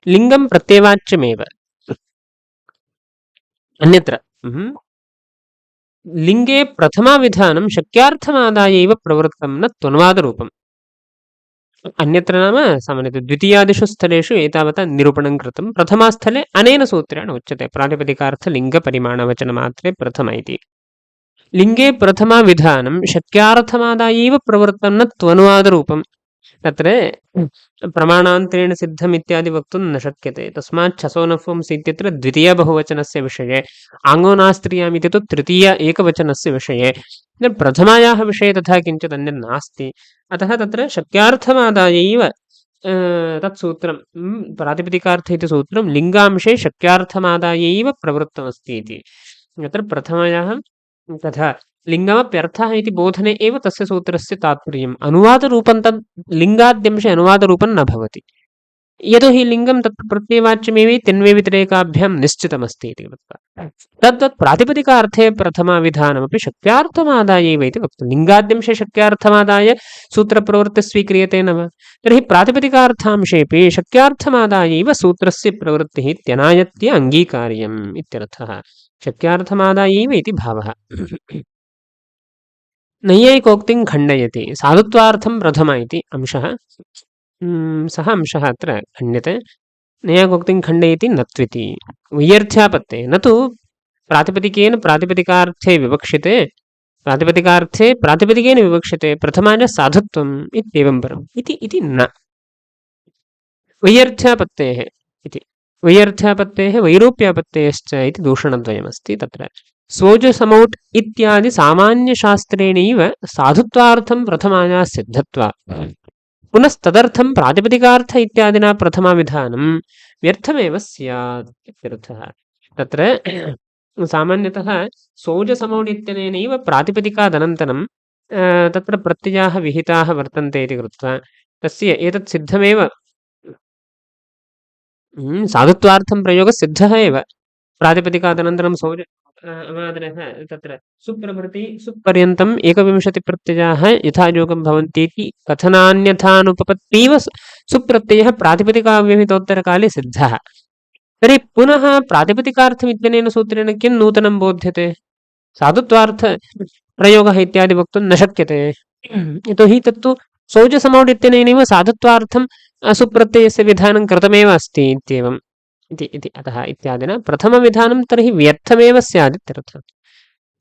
लिङ्गं प्रत्ययवाच्यमेव अन्यत्र लिङ्गे प्रथमाविधानं शक्यार्थमादायैव प्रवृत्तं न त्वन्वादरूपम्। अन्यत्र नाम सामान्यतः द्वितीयादिषु स्थलेषु एतावता निरूपणं कृतं, प्रथमास्थले अनेन सूत्रेण उच्यते प्रातिपदिकार्थलिङ्गपरिमाणवचनमात्रे प्रथम इति। लिङ्गे प्रथमाविधानं शक्यार्थमादायैव प्रवृत्तं न त्वनुवादरूपम्। तत्र प्रमाणान्तरेण सिद्धम् इत्यादि वक्तुं न शक्यते। तस्मात् छसो नः पुंसि इत्यत्र द्वितीयबहुवचनस्य विषये, आङ्गोनास्त्रियाम् इति तु तृतीय एकवचनस्य विषये, प्रथमायाः विषये तथा किञ्चित् अन्यत् नास्ति। अतः तत्र शक्यार्थमादायैव तत्सूत्रं प्रातिपदिकार्थ इति सूत्रं लिङ्गांशे शक्यार्थमादायैव प्रवृत्तमस्ति इति। अत्र प्रथमायाः तथा लिङ्गमप्यर्थः इति बोधने एव तस्य सूत्रस्य तात्पर्यम्। अनुवादरूपं तद् लिङ्गाद्यंशे अनुवादरूपं न भवति, यतोहि लिङ्गं तत्र प्रत्ययवाच्यमेव तिन्वयव्यतिरेकाभ्यां निश्चितमस्ति इति कृत्वा तद्वत् प्रातिपदिकार्थे प्रथमाविधानमपि शक्यार्थमादायैव इति वक्तुं, लिङ्गाद्यंशे शक्यार्थमादाय सूत्रप्रवृत्तिः स्वीक्रियते न वा, तर्हि प्रातिपदिकार्थांशेऽपि शक्यार्थमादायैव सूत्रस्य प्रवृत्तिः इत्यनायत्य अङ्गीकार्यम् इत्यर्थः। शक्यार्थमादायैव इति भावः। नैयायिकोक्तिं खण्डयति, साधुत्वार्थं प्रथम इति अंशः, सः अंशः अत्र खण्ड्यते। नैयायिकोक्तिं खण्डयति नत्विति, वैयर्थ्यापत्ते न तु प्रातिपदिकेन प्रातिपदिकार्थे विवक्षिते, प्रातिपदिकार्थे प्रातिपदिकेन विवक्षिते प्रथमाय साधुत्वम् इत्येवं परम् इति न वैयर्थ्यापत्तेः इति, वैयर्थ्यापत्तेः वैरूप्यापत्तेश्च इति दूषणद्वयमस्ति। तत्र स्वोजसमौट् इत्यादि सामान्यशास्त्रेणैव साधुत्वार्थं प्रथमाया सिद्धत्वात् पुनस्तदर्थं प्रातिपदिकार्थ इत्यादिना प्रथमाविधानं व्यर्थमेव स्यात् इत्यर्थः। तत्र सामान्यतः सोजसमौट् इत्यनेनैव प्रातिपदिकादनन्तरं तत्र प्रत्ययाः विहिताः वर्तन्ते इति कृत्वा तस्य एतत् सिद्धमेव, साधुत्वार्थं प्रयोगः सिद्धः एव। प्रातिपदिकादनन्तरं सौज अवादनः तत्र सुप्रभृति सुपर्यन्तम् एकविंशतिप्रत्ययाः यथायोगं भवन्तीति कथनान्यथानुपपत्तिव सुप्रत्ययः प्रातिपदिकाव्यवहितोत्तरकाले सिद्धः। तर्हि पुनः प्रातिपदिकार्थम् इत्यनेन सूत्रेण किं नूतनं बोध्यते? साधुत्वार्थप्रयोगः इत्यादि वक्तुं न शक्यते, यतोहि तत्तु सौजसमौट् इत्यनेनैव साधुत्वार्थं सुप्रत्ययस्य विधानं कृतमेव अस्ति इत्येवम् इति अतः इत्यादिना प्रथमविधानं तर्हि व्यर्थमेव स्यात् इत्यर्थः।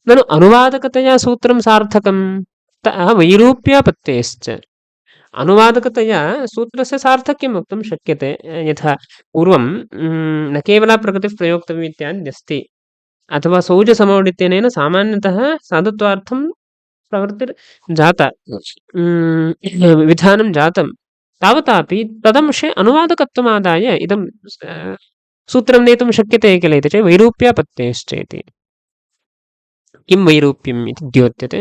ननु अनुवादकतया सूत्रं सार्थकं वैरूप्यापत्तेश्च, अनुवादकतया सूत्रस्य सार्थक्यं वक्तुं शक्यते। यथा पूर्वं न केवला प्रकृतिः प्रयोक्तव्यम् इत्याद्यस्ति, अथवा सौजसमौट् इत्यनेन सामान्यतः साधुत्वार्थं प्रवृत्तिर्जाता, विधानं जातं, तावतापि तदंशे अनुवादकत्वमादाय इदं सूत्रं नेतुं शक्यते किल इति चेत् वैरूप्यापत्तेश्चेति। किं वैरूप्यम् इति द्योत्यते।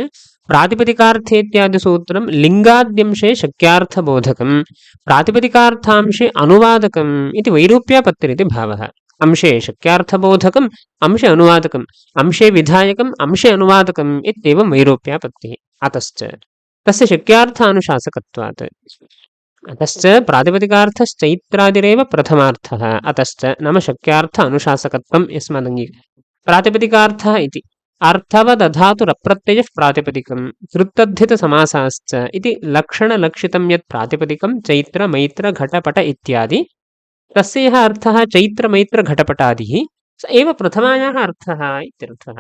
प्रातिपदिकार्थेत्यादिसूत्रं लिङ्गाद्यंशे शक्यार्थबोधकं प्रातिपदिकार्थांशे अनुवादकम् इति वैरूप्यापत्तिरिति भावः। अंशे शक्यार्थबोधकम् अंशे अनुवादकम् अंशे विधायकम् अंशे अनुवादकम् इत्येवं वैरूप्यापत्तिः। अतश्च तस्य शक्यार्थानुशासकत्वात् अतश्च प्रातिपदिकार्थश्चैत्रादिरेव प्रथमार्थः। अतश्च नाम शक्यार्थ अनुशासकत्वं यस्मादङ्गीक्रियते। प्रातिपदिकार्थः इति अर्थवदधातुरप्रत्ययः प्रातिपदिकं कृत्तद्धितसमासाश्च इति लक्षणलक्षितं यत् प्रातिपदिकं चैत्र मैत्र घटपट इत्यादि तस्य यः अर्थः चैत्र मैत्र घटपटादिः स एव प्रथमायाः अर्थः इत्यर्थः।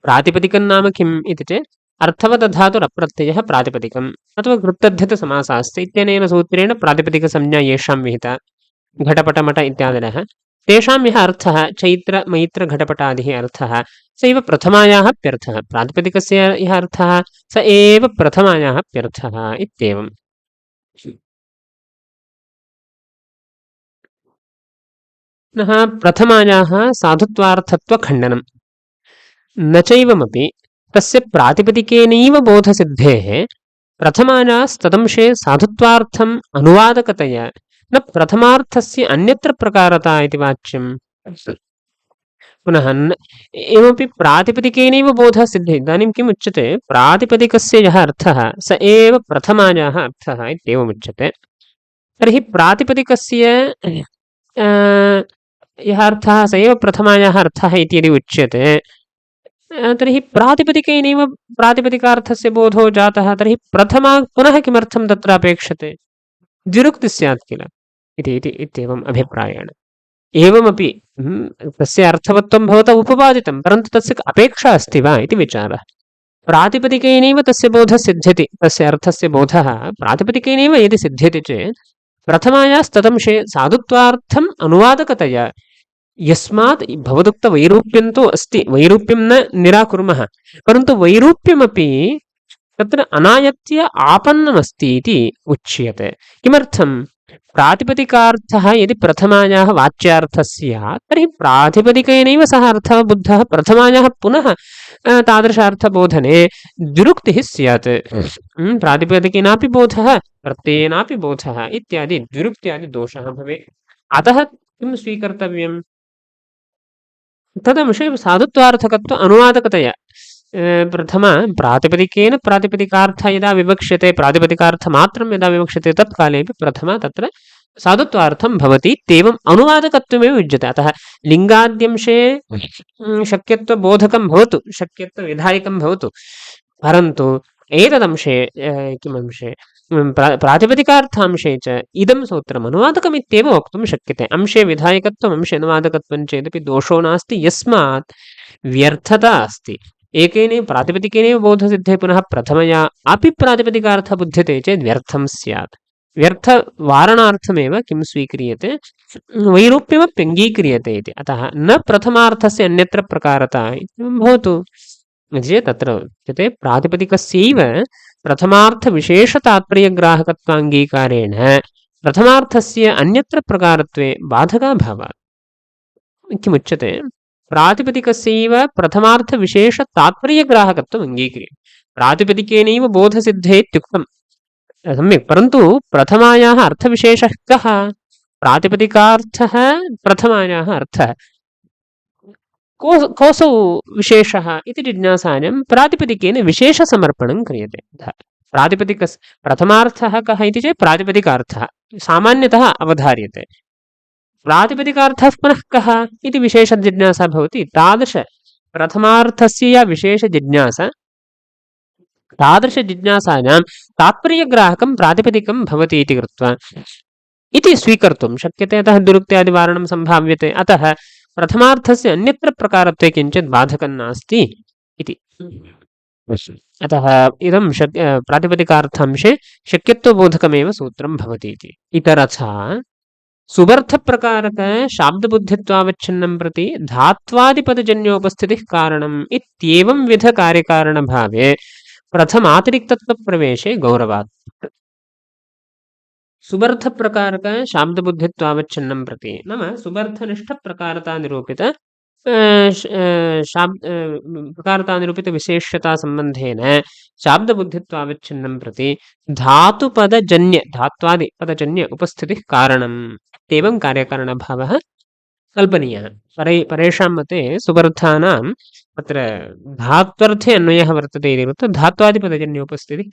प्रातिपदिकं नाम किम् इति चेत् अर्थवदधातुरप्रत्ययः प्रातिपदिकम् अथवा कृत्तद्धितसमासाश्च इत्यनेन सूत्रेण प्रातिपदिकसंज्ञा येषां विहिता घटपटमट इत्यादयः तेषां यः अर्थः चैत्र मैत्र घटपटादिः अर्थः स एव प्रथमायाः प्यर्थः। प्रातिपदिकस्य यः अर्थः स एव प्रथमायाः प्यर्थः इत्येवम्। पुनः प्रथमायाः साधुत्वार्थत्वखण्डनं न चैवमपि तस्य प्रातिपदिकेनैव बोधसिद्धेः प्रथमायास्तदंशे साधुत्वार्थम् अनुवादकतया न प्रथमार्थस्य अन्यत्र प्रकारता इति वाच्यम्। पुनः एवमपि प्रातिपदिकेनैव बोधः सिद्धे। इदानीं किम् उच्यते प्रातिपदिकस्य यः अर्थः स एव प्रथमायाः अर्थः इत्येवमुच्यते। तर्हि प्रातिपदिकस्य यः अर्थः स एव प्रथमायाः अर्थः इति यदि उच्यते तर्हि प्रातिपदिकेनैव प्रातिपदिकार्थस्य बोधो जातः तर्हि प्रथमा पुनः किमर्थं तत्र अपेक्षते द्विरुक्तिः स्यात् किल इत्येवम् अभिप्रायेण। एवमपि तस्य अर्थवत्वं भवता उपपादितं परन्तु तस्य अपेक्षा अस्ति वा इति विचारः। प्रातिपदिकेनैव तस्य बोधः सिद्ध्यति तस्य अर्थस्य बोधः प्रातिपदिकेनैव यदि सिद्ध्यति चेत् प्रथमायास्तदंशे साधुत्वार्थम् अनुवादकतया यस्मात् भवदुक्तवैरूप्यं तु अस्ति वैरूप्यं न निराकुर्मः परन्तु वैरूप्यमपि तत्र अनायत्य आपन्नमस्ति इति उच्यते। किमर्थं प्रातिपदिकार्थः यदि प्रथमायाः वाच्यार्थः स्यात् तर्हि प्रातिपदिकेनैव सः अर्थः बुद्धः प्रथमायाः पुनः तादृशार्थबोधने द्विरुक्तिः स्यात्। प्रातिपदिकेनापि बोधः प्रत्ययेनापि बोधः इत्यादि द्विरुक्त्यादि दोषः भवेत्। अतः किं स्वीकर्तव्यम् तदंशे साधुत्वार्थकत्व अनुवादकतया प्रथमा प्रातिपदिकेन प्रातिपदिकार्थः यदा विवक्ष्यते प्रातिपदिकार्थमात्रं यदा विवक्ष्यते तत्कालेपि प्रथमा तत्र साधुत्वार्थं भवति इत्येवम् अनुवादकत्वमेव युज्यते। अतः लिङ्गाद्यंशे शक्यत्वबोधकं भवतु शक्यत्वविधायकं भवतु परन्तु एतदंशे किमंशे प्रातिपदिकार्थांशे च इदं सूत्रम् अनुवादकमित्येव वक्तुं शक्यते। अंशे विधायकत्वम् अंशे अनुवादकत्वं चेदपि दोषो नास्ति यस्मात् व्यर्थता अस्ति। एकेनैव प्रातिपदिकेनैव बोधसिद्धे पुनः प्रथमया अपि प्रातिपदिकार्थः बुध्यते चेत् व्यर्थं स्यात्। व्यर्थवारणार्थमेव किं स्वीक्रियते वैरूप्यमप्यङ्गीक्रियते इति। अतः न प्रथमार्थस्य अन्यत्र प्रकारता इति भवतु चेत् तत्र उच्यते प्रातिपदिकस्यैव प्रथमार्थविशेषतात्पर्यग्राहकत्वाङ्गीकारेण प्रथमार्थस्य अन्यत्र प्रकारत्वे बाधकाभावात् किमुच्यते प्रातिपदिकस्यैव प्रथमार्थविशेषतात्पर्यग्राहकत्वम् अङ्गीक्रियते। प्रातिपदिकेनैव बोधसिद्धे इत्युक्तं सम्यक् परन्तु प्रथमायाः अर्थविशेषः कः प्रातिपदिकार्थः प्रथमायाः अर्थः कोऽसौ विशेषः इति जिज्ञासायां प्रातिपदिकेन विशेषसमर्पणं क्रियते। प्रातिपदिकस्य प्रथमार्थः कः इति चेत् प्रातिपदिकार्थः सामान्यतः अवधार्यते। प्रातिपदिकार्थः पुनः कः इति विशेषजिज्ञासा भवति। तादृश प्रथमार्थस्य या विशेषजिज्ञासा तादृशजिज्ञासायां तात्पर्यग्राहकं प्रातिपदिकं भवति इति कृत्वा इति स्वीकर्तुं शक्यते। अतः दुरुक्त्यादिवारणं सम्भाव्यते। अतः प्रथमार्थस्य अन्यत्र प्रकारत्वे किञ्चित् बाधकं नास्ति इति। अतः इदं प्रातिपदिकार्थांशे शक्यत्वबोधकमेव सूत्रं भवति इति। इतरथा सुबर्थप्रकारकशाब्दबुद्धित्वावच्छिन्नं प्रति धात्वादिपदजन्योपस्थितिः कारणम् इत्येवं विधकार्यकारणभावे प्रथमातिरिक्तत्वप्रवेशे गौरवात् सुबर्थप्रकारक शाब्दबुद्धित्वावच्छिन्नं प्रति नाम सुबर्थनिष्ठप्रकारतानिरूपित प्रकारतानिरूपितविशेष्यतासम्बन्धेन शाब्दबुद्धित्वावच्छिन्नं प्रति धात्वादिपदजन्य उपस्थितिः कारणम् इत्येवं कार्यकारणभावः कल्पनीयः। परेषां मते सुबर्थानां तत्र धात्वर्थे अन्वयः वर्तते इति कृत्वा धात्वादिपदजन्य उपस्थितिः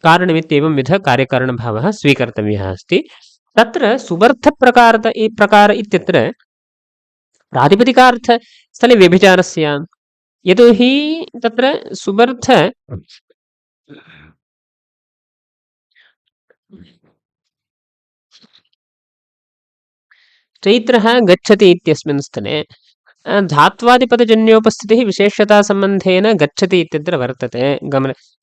कारणमित्येवं विधः कार्यकारणभावः स्वीकर्तव्यः अस्ति। तत्र प्रकार इत्यत्र प्रातिपदिकार्थस्थले व्यभिचारः स्यात्। यतोहि तत्र सुबर्थ चैत्रः गच्छति इत्यस्मिन् स्थले धात्वादिपदजन्योपस्थितिः विशेष्यतासम्बन्धेन गच्छति इत्यत्र वर्तते,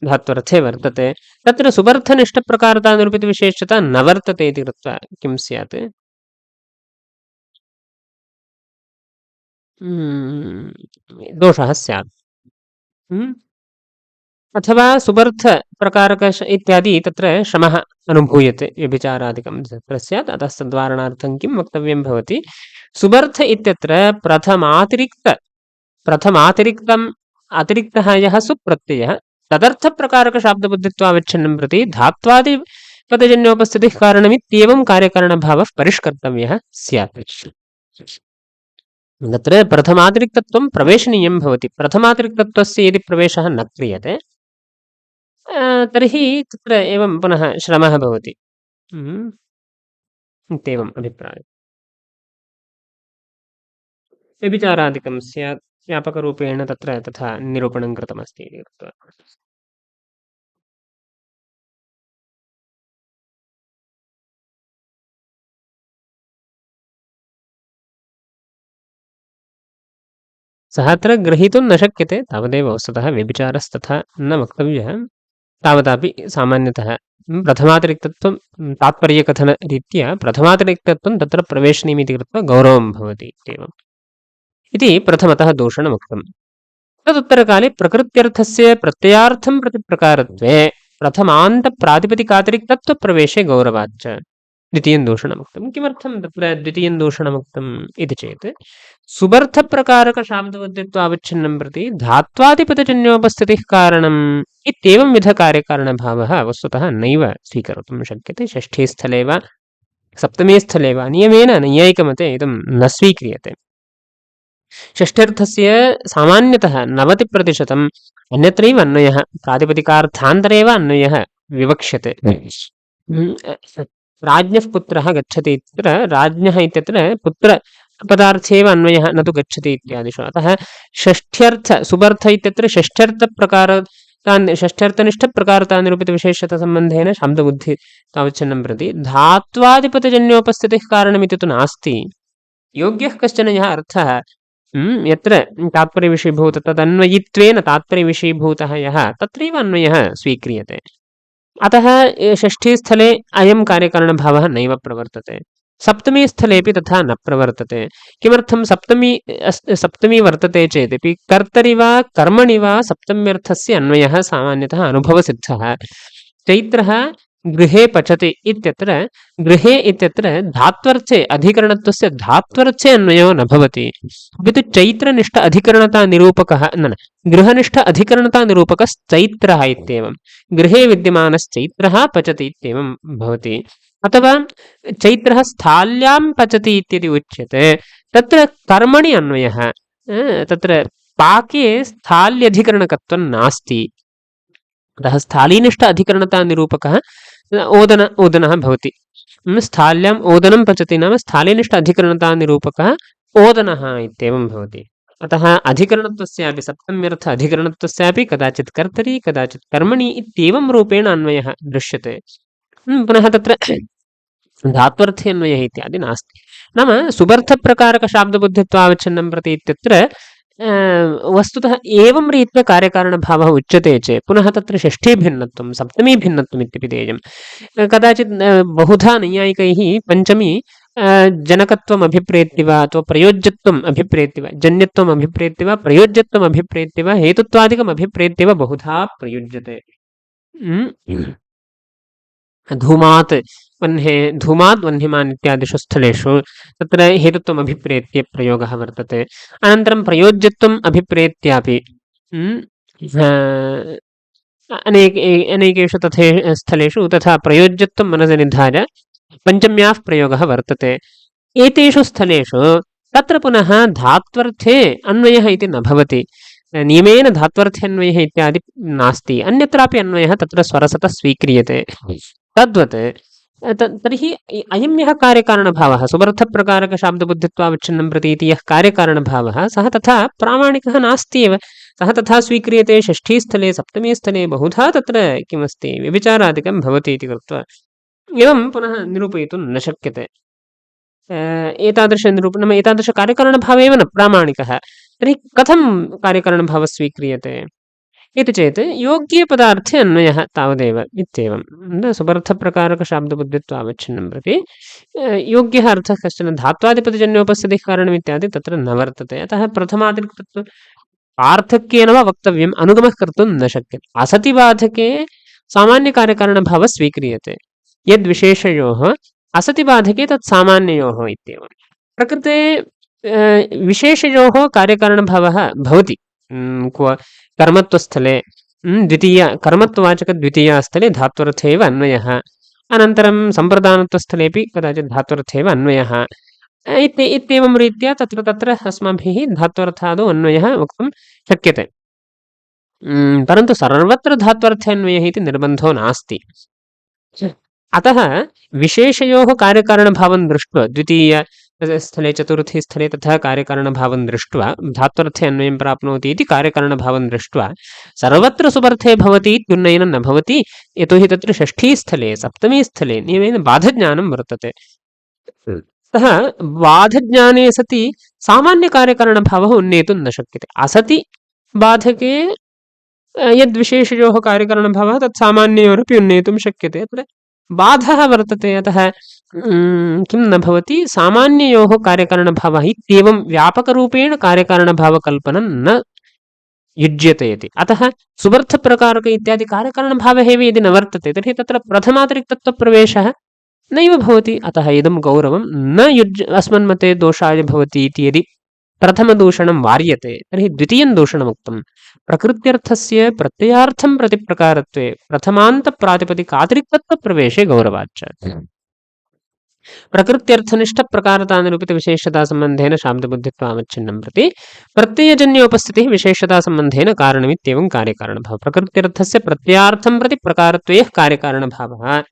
धात्वर्थे वर्तते। तत्र सुबर्थनिष्ठप्रकारतानिरूपितविशेष्यता न वर्तते इति कृत्वा किं स्यात्? दोषः स्यात्। अथवा सुबर्थप्रकारक इत्यादि तत्र श्रमः अनुभूयते व्यभिचारादिकं तत्र स्यात्। अतः तद्वारणार्थं किं वक्तव्यं भवति? सुबर्थ इत्यत्र अतिरिक्तः यः सुप्रत्ययः तदर्थप्रकारकशाब्दबुद्धित्वावच्छिन्नं प्रति धात्वादिपदजन्योपस्थितिः कारणमित्येवं कार्यकारणभावः परिष्कर्तव्यः स्यात्। तत्र प्रथमातिरिक्तत्वं प्रवेशनीयं भवति। प्रथमातिरिक्तत्वस्य यदि प्रवेशः न क्रियते तर्हि तत्र एवं पुनः श्रमः भवति। इत्येवम् अभिप्रायः। व्यभिचारादिकं स्यात् व्यापकरूपेण तत्र तथा निरूपणं कृतमस्ति इति कृत्वा। सः अत्र ग्रहीतुं न शक्यते तावदेव वस्तुतः व्यभिचारस्तथा न वक्तव्यः। तावदापि सामान्यतः प्रथमातिरिक्तत्वं तात्पर्यकथनरीत्या प्रथमातिरिक्तत्वं तत्र प्रवेशनीयमिति कृत्वा गौरवं भवति इत्येवम् इति प्रथमतः दोषणमुक्तं। तदुत्तरकाले प्रकृत्यर्थस्य प्रत्ययार्थं प्रतिप्रकारत्वे प्रथमान्तप्रातिपदिकातिरिक्तत्वप्रवेशे गौरवाच्च द्वितीयं दोषणमुक्तं। किमर्थं तत्र द्वितीयं दोषणमुक्तम् इति चेत् सुबर्थप्रकारकशाब्दबुद्धित्वावच्छिन्नं प्रति धात्वादिपदजन्योपस्थितिः कारणम् इत्येवं विधकार्यकारणभावः वस्तुतः नैव स्वीकर्तुं शक्यते। षष्ठे स्थले वा सप्तमे स्थले वा नियमेन नैयायिकमते इदं न स्वीक्रियते। षष्ठ्यर्थस्य सामान्यतः 90% अन्यत्रैव अन्वयः प्रातिपदिकार्थान्तरे एव अन्वयः विवक्ष्यते। राज्ञः पुत्रः गच्छति इत्यत्र राज्ञः इत्यत्र पुत्रपदार्थेव अन्वयः न तु गच्छति इत्यादिषु। अतः सुबर्थ इत्यत्र षष्ठ्यर्थनिष्ठप्रकारतानिरूपितविशेष्यतासम्बन्धेन शाब्दबुद्धि तावच्छिन्नं प्रति धात्वादिपदजन्योपस्थितिः कारणमिति तु नास्ति। योग्यः कश्चन यः अर्थः यत्र तात्पर्यविषयीभूत तदन्वयित्वेन तात्पर्यविषयीभूतः यः तत्रैव अन्वयः स्वीक्रियते। अतः षष्ठे स्थले अयं कार्यकारणभावः नैव प्रवर्तते। सप्तमे स्थलेपि तथा न प्रवर्तते। किमर्थं सप्तमी वर्तते चेदपि कर्तरि वा कर्मणि वा सप्तम्यर्थस्य अन्वयः सामान्यतः अनुभवसिद्धः। चैत्रः गृहे पचति इत्यत्र गृहे इत्यत्र धात्वर्थे अधिकरणत्वस्य धात्वर्थे अन्वयो न भवति। अपि तु चैत्रनिष्ठ अधिकरणतानिरूपकः गृहनिष्ठ अधिकरणतानिरूपकश्चैत्रः इत्येवं गृहे विद्यमानश्चैत्रः पचति इत्येवं भवति। अथवा चैत्रः स्थाल्यां पचति इत्यदि उच्यते तत्र कर्मणि अन्वयः तत्र पाके स्थाल्यधिकरणकत्वं नास्ति। अतः स्थालीनिष्ठ अधिकरणतानिरूपकः ओदनः भवति। स्थाल्याम् ओदनं पचति नाम स्थालीनिष्ठ अधिकरणतानिरूपकः ओदनः इत्येवं भवति। अतः अधिकरणत्वस्यापि सप्तम्यर्थ अधिकरणत्वस्यापि कदाचित् कर्तरि कदाचित् कर्मणि इत्येवं रूपेण अन्वयः दृश्यते। पुनः तत्र धात्वर्थे अन्वयः इत्यादि नास्ति। नाम सुबर्थप्रकारकशाब्दबुद्धित्वावच्छिन्नं प्रति इत्यत्र वस्तुतः एवं रीत्या कार्यकारणभावः उच्यते चेत् पुनः तत्र षष्ठी भिन्नत्वं सप्तमी भिन्नत्वम् इत्यभिधेयं। कदाचित् बहुधा नैयायिकैः पञ्चमी जनकत्वम् अभिप्रेत्य वा अथवा प्रयोज्यत्वम् अभिप्रेत्य वा जन्यत्वम् अभिप्रेत्य वा प्रयोज्यत्वम् अभिप्रेत्य वा हेतुत्वादिकम् अभिप्रेत्य वा बहुधा प्रयुज्यते। धूमात् वह्निमान् इत्यादिषु स्थलेषु तत्र हेतुत्वम् अभिप्रेत्य प्रयोगः वर्तते। अनन्तरं प्रयोज्यत्वम् अभिप्रेत्यापि अनेकेषु स्थलेषु तथा प्रयोज्यत्वं मनसि निधाय पञ्चम्याः प्रयोगः वर्तते। एतेषु स्थलेषु तत्र पुनः धात्वर्थे अन्वयः इति न भवति। नियमेन धात्वर्थ्यन्वयः इत्यादि नास्ति। अन्यत्रापि अन्वयः तत्र स्वरसतः स्वीक्रियते। तद्वत् तर्हि अयं यः कार्यकारणभावः सुबर्थप्रकारकशाब्दबुद्धित्वावच्छिन्नं प्रति इति यः कार्यकारणभावः सः तथा प्रामाणिकः नास्ति एव। सः तथा स्वीक्रियते षष्ठीस्थले सप्तमीस्थले बहुधा तत्र किमस्ति व्यभिचारादिकं भवति इति कृत्वा एवं पुनः निरूपयितुं न शक्यते। एतादृशनिरूपणम् एतादृशकार्यकारणभावे एव न प्रामाणिकः। तर्हि कथं कार्यकारणभावः स्वीक्रियते इति चेत् योग्ये पदार्थे अन्वयः तावदेव इत्येवं सुबर्थप्रकारकशाब्दबुद्धित्वावच्छिन्नं प्रति योग्यः अर्थः कश्चन धात्वादिपदजन्योपस्थितिः कारणमित्यादि तत्र न वर्तते। अतः प्रथमातिरिक्तत्व पार्थक्येन वा वक्तव्यम्, अनुगमः कर्तुं न शक्यते। असति बाधके सामान्यकार्यकारणभावः स्वीक्रियते, यद्विशेषयोः असति बाधके तत् सामान्ययोः इत्येवं। प्रकृते विशेषयोः कार्यकारणभावः भवति। क्व कर्मत्वस्थले कर्मत्ववाचकद्वितीयास्थले धात्वर्थे एव अन्वयः, अनन्तरं सम्प्रदानत्वस्थलेपि कदाचित् धात्वर्थे एव अन्वयः इत्येवं रीत्या तत्र अस्माभिः धात्वर्थादौ अन्वयः वक्तुं शक्यते। परन्तु सर्वत्र धात्वर्थान्वयः इति निर्बन्धो नास्ति। अतः विशेषयोः कार्यकारणभावं दृष्ट्वा द्वितीयस्थले चतुर्थी स्थले तथा कार्यकारणभावं दृष्ट्वा धात्वर्थे अन्वयं प्राप्नोति इति कार्यकारणभावं दृष्ट्वा सर्वत्र सुबर्थे भवति इत्युन्नयनं न भवति। यतोहि तत्र षष्ठीस्थले सप्तमीस्थले नियमेन बाधज्ञानं वर्तते। अतः बाधज्ञाने सति सामान्यकार्यकारणभावः उन्नेतुं न शक्यते। असति बाधके यद्विशेषयोः कार्यकारणभावः तत् सामान्ययोरपि उन्नेतुं शक्यते। अत्र बाधः वर्तते। अतः किं न भवति, सामान्ययोः कार्यकारणभावः इत्येवं व्यापकरूपेण कार्यकारणभावकल्पनं न युज्यते इति। अतः सुबर्थप्रकारक इत्यादि कार्यकारणभावः एव यदि न वर्तते तर्हि तत्र प्रथमातिरिक्तत्वप्रवेशः नैव भवति। अतः इदं गौरवं न अस्मन्मते दोषाय भवति इति यदि प्रथमदूषणं वार्यते तर्हि द्वितीयं दूषणमुक्तं। प्रकृत्यर्थस्य प्रत्ययार्थं प्रतिप्रकारत्वे प्रथमान्तप्रातिपदिकातिरिक्तत्वप्रवेशे गौरवाच्च। प्रकृत्यर्थनिष्ठप्रकारतानिरूपितविशेषतासम्बन्धेन शाब्दबुद्धित्वावच्छिन्नं प्रति प्रत्ययजन्योपस्थितिः विशेषतासम्बन्धेन कारणमित्येवं कार्यकारणभावः। प्रकृत्यर्थस्य प्रत्ययार्थं प्रति प्रकारत्वे कार्यकारणभावः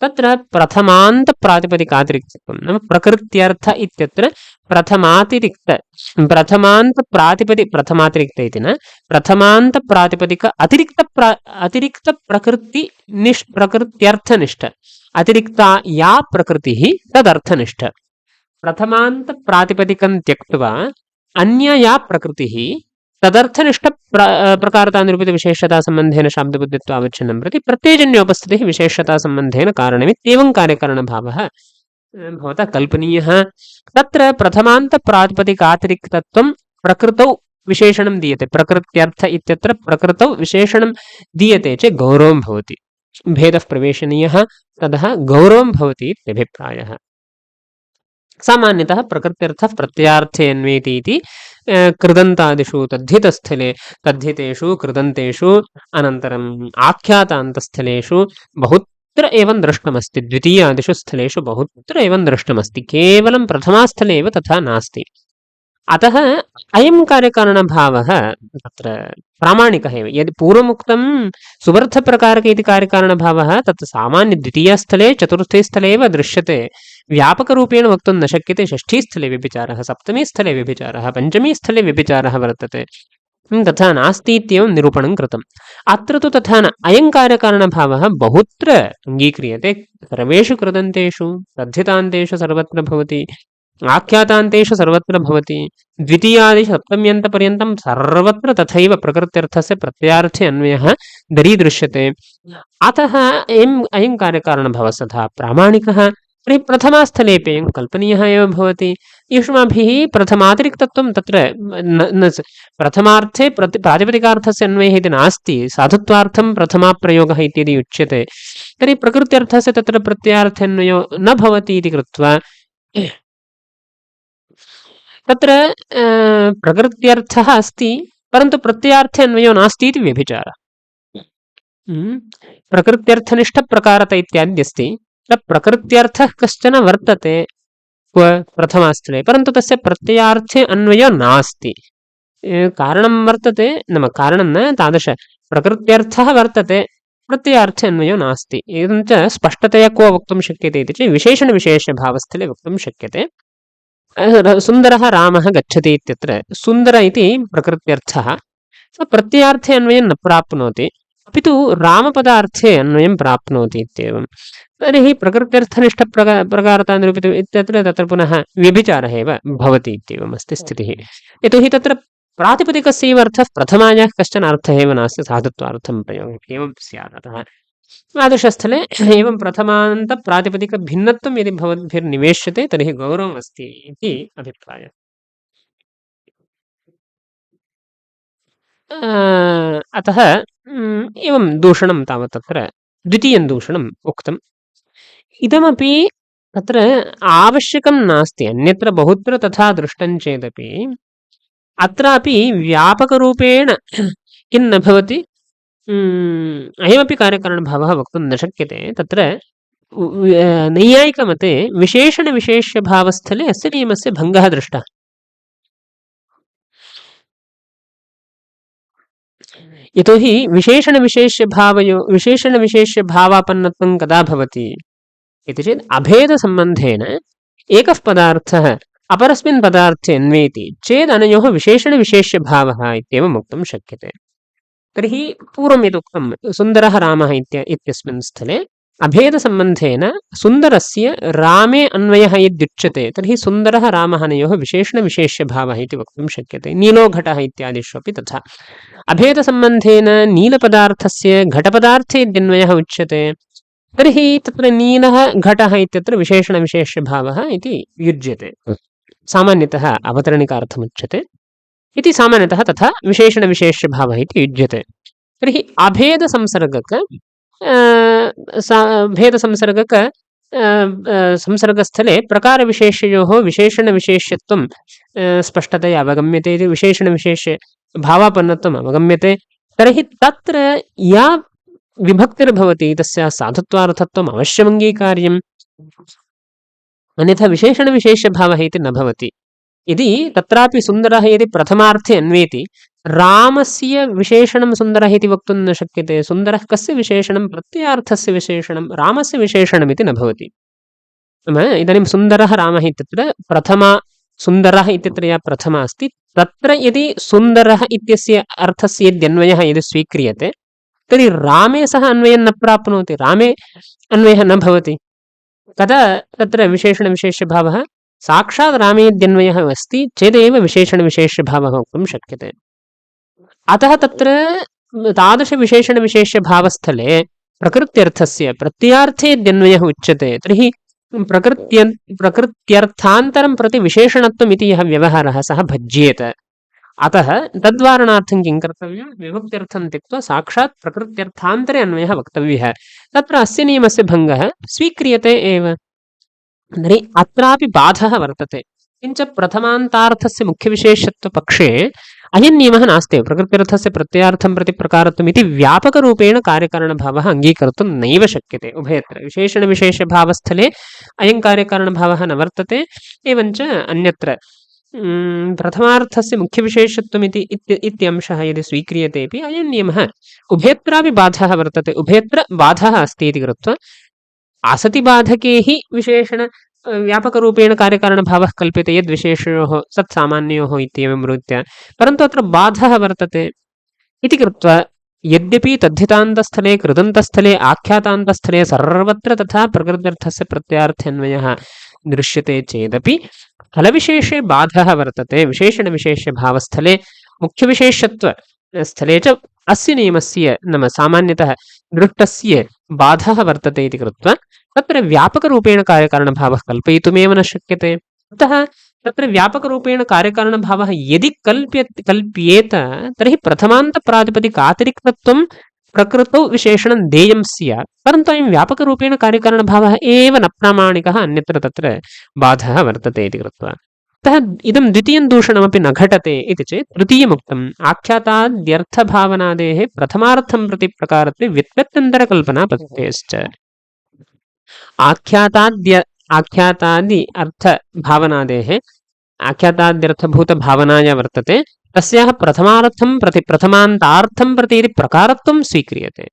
तत्र प्रथमान्तप्रातिपदिकातिरिक्तत्वं नाम प्रकृत्यर्थ इत्यत्र प्रथमातिरिक्त इति न प्रथमान्तप्रातिपदिक अतिरिक्तप्रकृत्यर्थनिष्ठ अतिरिक्ता या प्रकृतिः तदर्थनिष्ठ। प्रथमान्तप्रातिपदिकं त्यक्त्वा अन्या या प्रकृतिः तदर्थनिष्ठ प्रकारतानिरूपितविशेषतासम्बन्धेन शाब्दबुद्धित्वावच्छिन्नं प्रति प्रत्ययजन्योपस्थितिः विशेषतासम्बन्धेन कारणमित्येवं कार्यकारणभावः भवता कल्पनीयः। तत्र प्रथमान्तप्रातिपदिकातिरिक्तत्वं प्रकृतौ विशेषणं दीयते। प्रकृत्यर्थ इत्यत्र प्रकृतौ विशेषणं दीयते चेत् गौरवं भवति। भेदः प्रवेशनीयः, ततः गौरवं भवति इत्यभिप्रायः। सामान्यतः प्रकृत्यर्थः प्रत्ययार्थे अन्वेति इति कृदन्तादिषु तद्धितस्थले तद्धितेषु कृदन्तेषु अनन्तरम् आख्यातान्तस्थलेषु बहुत्र एवं दृष्टमस्ति। द्वितीयादिषु स्थलेषु बहुत्र एवं दृष्टमस्ति। केवलं प्रथमास्थले एव तथा नास्ति। अतः अयं कार्यकारणभावः तत्र प्रामाणिकः एव। यदि पूर्वमुक्तं सुबर्थप्रकारक इति कार्यकारणभावः तत् सामान्यद्वितीयस्थले चतुर्थे स्थले एव दृश्यते, व्यापकरूपेण वक्तुं न शक्यते। षष्ठीस्थले व्यभिचारः, सप्तमीस्थले व्यभिचारः, पञ्चमीस्थले व्यभिचारः वर्तते, तथा नास्ति इत्येवं निरूपणं कृतम्। अत्र तु तथा न। अयं कार्यकारणभावः बहुत्र अङ्गीक्रियते। सर्वेषु कृदन्तेषु तद्धितान्तेषु सर्वत्र भवति, आख्यातान्तेषु सर्वत्र भवति, द्वितीयादिषु सप्तम्यन्तपर्यन्तं सर्वत्र तथैव प्रकृत्यर्थस्य प्रत्ययार्थे अन्वयः दरीदृश्यते। अतः अयं कार्यकारणभावः तथा प्रामाणिकः। तर्हि प्रथमास्थलेऽपि अयं कल्पनीयः एव भवति। युष्माभिः प्रथमातिरिक्तत्वं तत्र न प्रथमार्थे प्रातिपदिकार्थस्य अन्वयः इति नास्ति, साधुत्वार्थं प्रथमाप्रयोगः इत्यदि उच्यते, तर्हि प्रकृत्यर्थस्य तत्र प्रत्ययार्थान्वयो न भवति इति कृत्वा तत्र प्रकृत्यर्थः अस्ति परन्तु प्रत्ययार्थे अन्वयो नास्ति इति व्यभिचारः। प्रकृत्यर्थनिष्ठप्रकारत इत्याद्यस्ति, प्रकृत्यर्थः कश्चन वर्तते क्व प्रथमास्थले, परन्तु तस्य प्रत्ययार्थे अन्वयो नास्ति। कारणं वर्तते, नाम कारणं न तादृश प्रकृत्यर्थः वर्तते, प्रत्ययार्थे अन्वयो नास्ति। एवं च स्पष्टतया क्व वक्तुं शक्यते इति चेत् विशेषणविशेषभावस्थले वक्तुं शक्यते। सुन्दरः रामः गच्छति इत्यत्र सुन्दर इति प्रकृत्यर्थः प्रत्ययार्थे अन्वयं न प्राप्नोति, अपि तु रामपदार्थे अन्वयं प्राप्नोति इत्येवं। तर्हि प्रकृत्यर्थनिष्ठप्रकारता निरूपितम् इत्यत्र तत्र पुनः व्यभिचारः एव भवति इत्येवम् अस्ति स्थितिः। यतोहि तत्र प्रातिपदिकस्यैव अर्थः प्रथमायाः कश्चन अर्थः एव नास्ति, साधुत्वार्थं प्रयोगः एवं स्यात्। अतः तादृशस्थले एवं प्रथमान्तप्रातिपदिकभिन्नत्वं यदि भवद्भिर्निवेश्यते तर्हि गौरवम् अस्ति इति अभिप्रायः। अतः एवं दूषणं तावत् तत्र द्वितीयं दूषणम् उक्तम्। इदमपि तत्र आवश्यकं नास्ति, अन्यत्र बहुत्र तथा दृष्टं चेदपि अत्रापि व्यापकरूपेण किं न भवति, अयमपि कार्यकारणभावः वक्तुं न शक्यते। तत्र नैयायिकमते विशेषणविशेष्यभावस्थले अस्य नियमस्य भङ्गः दृष्टः। यतोहि विशेषणविशेष्यभावापन्नत्वं कदा भवति इति चेत् अभेदसम्बन्धेन एकः पदार्थः अपरस्मिन् पदार्थे अन्वेति चेत् अनयोः विशेषणविशेष्यभावः इत्येवं वक्तुं शक्यते। तर्हि पूर्वं यदुक्तं सुन्दरः रामः इत्यस्मिन् स्थले अभेदसम्बन्धेन सुन्दरस्य रामे अन्वयः यद्युच्यते तर्हि सुन्दरः रामः अनयोः विशेषणविशेष्यभावः इति वक्तुं शक्यते। नीलो घटः इत्यादिषु अपि तथा अभेदसम्बन्धेन नीलपदार्थस्य घटपदार्थे यद्यन्वयः उच्यते तर्हि तत्र नीलः घटः इत्यत्र विशेषणविशेष्यभावः इति युज्यते। सामान्यतः अवतरणिकार्थमुच्यते इति सामान्यतः तथा विशेषणविशेष्यभावः इति युज्यते। तर्हि अभेदसंसर्गक भेदसंसर्गक संसर्गस्थले प्रकारविशेष्ययोः विशेषणविशेष्यत्वं स्पष्टतया अवगम्यते इति विशेषणविशेष्यभावापन्नत्वम् अवगम्यते। तर्हि तत्र या विभक्तिर्भवति तस्य साधुत्वार्थत्वम् अवश्यमङ्गीकार्यम्, अन्यथा विशेषणविशेष्यभावः इति न भवति। यदि तत्रापि सुन्दरः यदि प्रथमार्थे अन्वेति रामस्य विशेषणं सुन्दरः इति वक्तुं न शक्यते। सुन्दरः कस्य विशेषणं, प्रत्ययार्थस्य विशेषणं, रामस्य विशेषणमिति न भवति। इदानीं सुन्दरः रामः इत्यत्र प्रथमा सुन्दरः इत्यत्र या प्रथमा अस्ति तत्र यदि सुन्दरः इत्यस्य अर्थस्य यद्यन्वयः यदि स्वीक्रियते तर्हि रामे सः अन्वयं न प्राप्नोति, रामे अन्वयः न भवति। कदा तत्र विशेषणविशेष्यभावः साक्षात् रामे यद्यन्वयः अस्ति चेदेव विशेषणविशेष्यभावः वक्तुं शक्यते। अतः तत्र तादृशविशेषणविशेष्यभावस्थले प्रकृत्यर्थस्य प्रत्ययार्थे यद्यन्वयः उच्यते तर्हि प्रकृत्यर्थान्तरं प्रति विशेषणत्वम् इति यः व्यवहारः सः भज्येत। अतः तद्वारणार्थं किं कर्तव्यं, विभक्त्यर्थं त्यक्त्वा साक्षात् प्रकृत्यर्थान्तरे अन्वयः वक्तव्यः। तत्र अस्य नियमस्य भङ्गः स्वीक्रियते एव। तर्हि अत्रापि बाधः वर्तते। किञ्च प्रथमान्तार्थस्य मुख्यविशेषत्वपक्षे अयं नियमः नास्ति। प्रकृत्यर्थस्य प्रत्ययार्थं प्रति प्रकारत्वम् इति व्यापकरूपेण कार्यकारणभावः अङ्गीकर्तुं नैव शक्यते। उभयत्र विशेषणविशेषभावस्थले अयं कार्यकारणभावः न वर्तते, एवञ्च अन्यत्र प्रथमार्थस्य मुख्यविशेषत्वमिति इत्यंशः यदि स्वीक्रियतेपि अयं नियमः उभयत्रापि बाधः वर्तते। उभयत्र बाधः अस्ति इति कृत्वा आसतिबाधके हि विशेषण व्यापकरूपेण कार्यकारणभावः कल्प्यते यद्विशेषयोः सत्सामान्ययोः इत्येवं रीत्या, परन्तु अत्र बाधः वर्तते इति कृत्वा यद्यपि तद्धितान्तस्थले कृदन्तस्थले आख्यातान्तस्थले सर्वत्र तथा प्रकृत्यर्थस्य प्रत्ययार्थान्वयः दृश्यते चेदपि फलविशेषे बाधः वर्तते। विशेषणविशेष्यभावस्थले मुख्यविशेषत्वस्थले च अस्य नियमस्य नाम सामान्यतः दृष्टस्य बाधः वर्तते इति कृत्वा तत्र व्यापकरूपेण कार्यकारणभावः कल्पयितुमेव न शक्यते। अतः तत्र व्यापकरूपेण कार्यकारणभावः यदि कल्प्येत तर्हि प्रथमान्तप्रातिपदिकातिरिक्तत्वं प्रकृतौ विशेषणं देयं स्यात्, परन्तु अयं व्यापकरूपेण कार्यकारणभावः एव न प्रामाणिकः, अन्यत्र तत्र बाधः वर्तते इति कृत्वा। अतः इदं द्वितीयं दूषणमपि न घटते इति चेत् तृतीयमुक्तम् आख्याताद्यर्थभावनादेः प्रथमार्थं प्रति प्रकारत्वे व्युत्पत्त्यन्तरकल्पना प्रत्ययश्च। आख्यातादि अर्थभावनादेः आख्याताद्यर्थभूतभावनाया वर्तते, तस्याः प्रथमार्थं प्रति प्रथमान्तार्थं प्रति इति प्रकारत्वं स्वीक्रियते।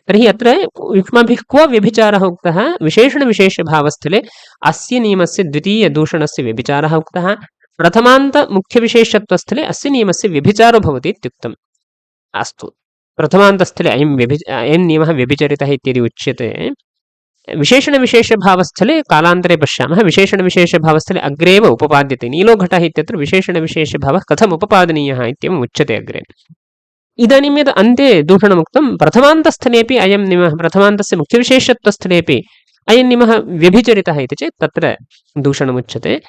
तर्हि अत्र युष्माभिः क्व व्यभिचारः उक्तः? विशेषणविशेषभावस्थले अस्य नियमस्य द्वितीयदूषणस्य व्यभिचारः उक्तः, प्रथमान्तमुख्यविशेषत्वस्थले अस्य नियमस्य व्यभिचारो भवति इत्युक्तम्। अस्तु, प्रथमान्तस्थले अयं नियमः व्यभिचरितः इत्यदि उच्यते, विशेषणविशेषभावस्थले कालान्तरे पश्यामः। विशेषणविशेषभावस्थले अग्रेव उपपाद्यते। नीलोघटः इत्यत्र विशेषणविशेषभावः कथम् उपपादनीयः इत्येवम् उच्यते अग्रे। इदानीं यद् अन्ते दूषणमुक्तं, प्रथमान्तस्थलेपि अयं नियमः, प्रथमान्तस्य मुख्यविशेषत्वस्थलेपि अयं नियमः व्यभिचरितः इति चेत् तत्र दूषणमुच्यते।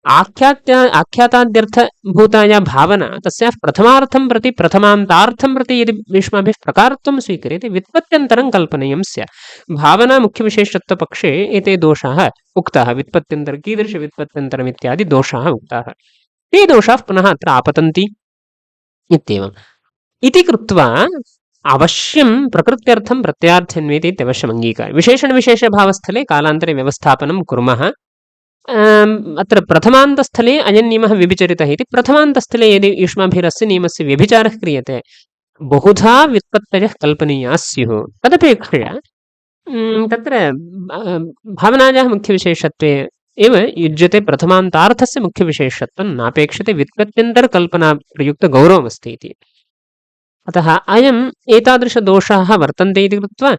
आख्याताद्यर्थभूताया भावना तस्याः प्रथमार्थं प्रति प्रथमान्तार्थं प्रति यदि युष्माभिः प्रकारत्वं स्वीक्रियते व्युत्पत्त्यन्तरं कल्पनीयं स्यात्। भावना मुख्यविशेषत्वपक्षे एते दोषाः उक्ताः, व्युत्पत्त्यन्तरं, कीदृशव्युत्पत्त्यन्तरम् इत्यादि दोषाः उक्ताः। ते दोषाः पुनः अत्र आपतन्ति इत्येवम्। इति कृत्वा अवश्यं प्रकृत्यर्थं प्रत्ययार्थन्वेति इत्यवश्यम् अङ्गीकारः। विशेषणविशेषभावस्थले कालान्तरे व्यवस्थापनं कुर्मः। अत्र प्रथमान्तस्थले अयं नियमः व्यभिचरितः इति, प्रथमान्तस्थले यदि युष्माभिरस्य नियमस्य व्यभिचारः क्रियते बहुधा व्युत्पत्तयः कल्पनीयाः स्युः। तदपेक्षया तत्र भावनायाः मुख्यविशेषत्वे एव युज्यते, प्रथमान्तार्थस्य मुख्यविशेषत्वं नापेक्षते, व्युत्पत्त्यन्तरकल्पनाप्रयुक्तगौरवमस्ति इति। अतः अयम् एतादृशदोषाः वर्तन्ते इति कृत्वा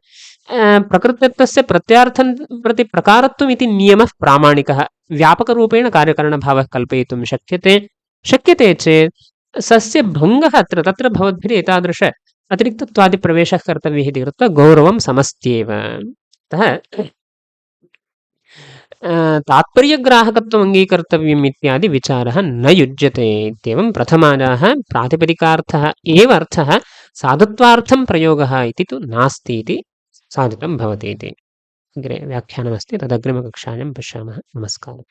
प्रकृत्यर्थस्य प्रत्यार्थं प्रति प्रकारत्वम् इति नियमः प्रामाणिकः। व्यापकरूपेण कार्यकारणभावः कल्पयितुं शक्यते चेत् सस्य भङ्गः तत्र भवद्भिः एतादृश अतिरिक्तत्वादिप्रवेशः कर्तव्यः इति कृत्वा गौरवं समस्त्येव। अतः तात्पर्यग्राहकत्वम् अङ्गीकर्तव्यम् इत्यादि विचारः न युज्यते इत्येवं प्रथमायाः प्रातिपदिकार्थः एव अर्थः, साधुत्वार्थं प्रयोगः इति तु नास्ति इति साधितं भवति इति। अग्रे व्याख्यानमस्ति, तदग्रिमकक्षायां पश्यामः। नमस्कारः।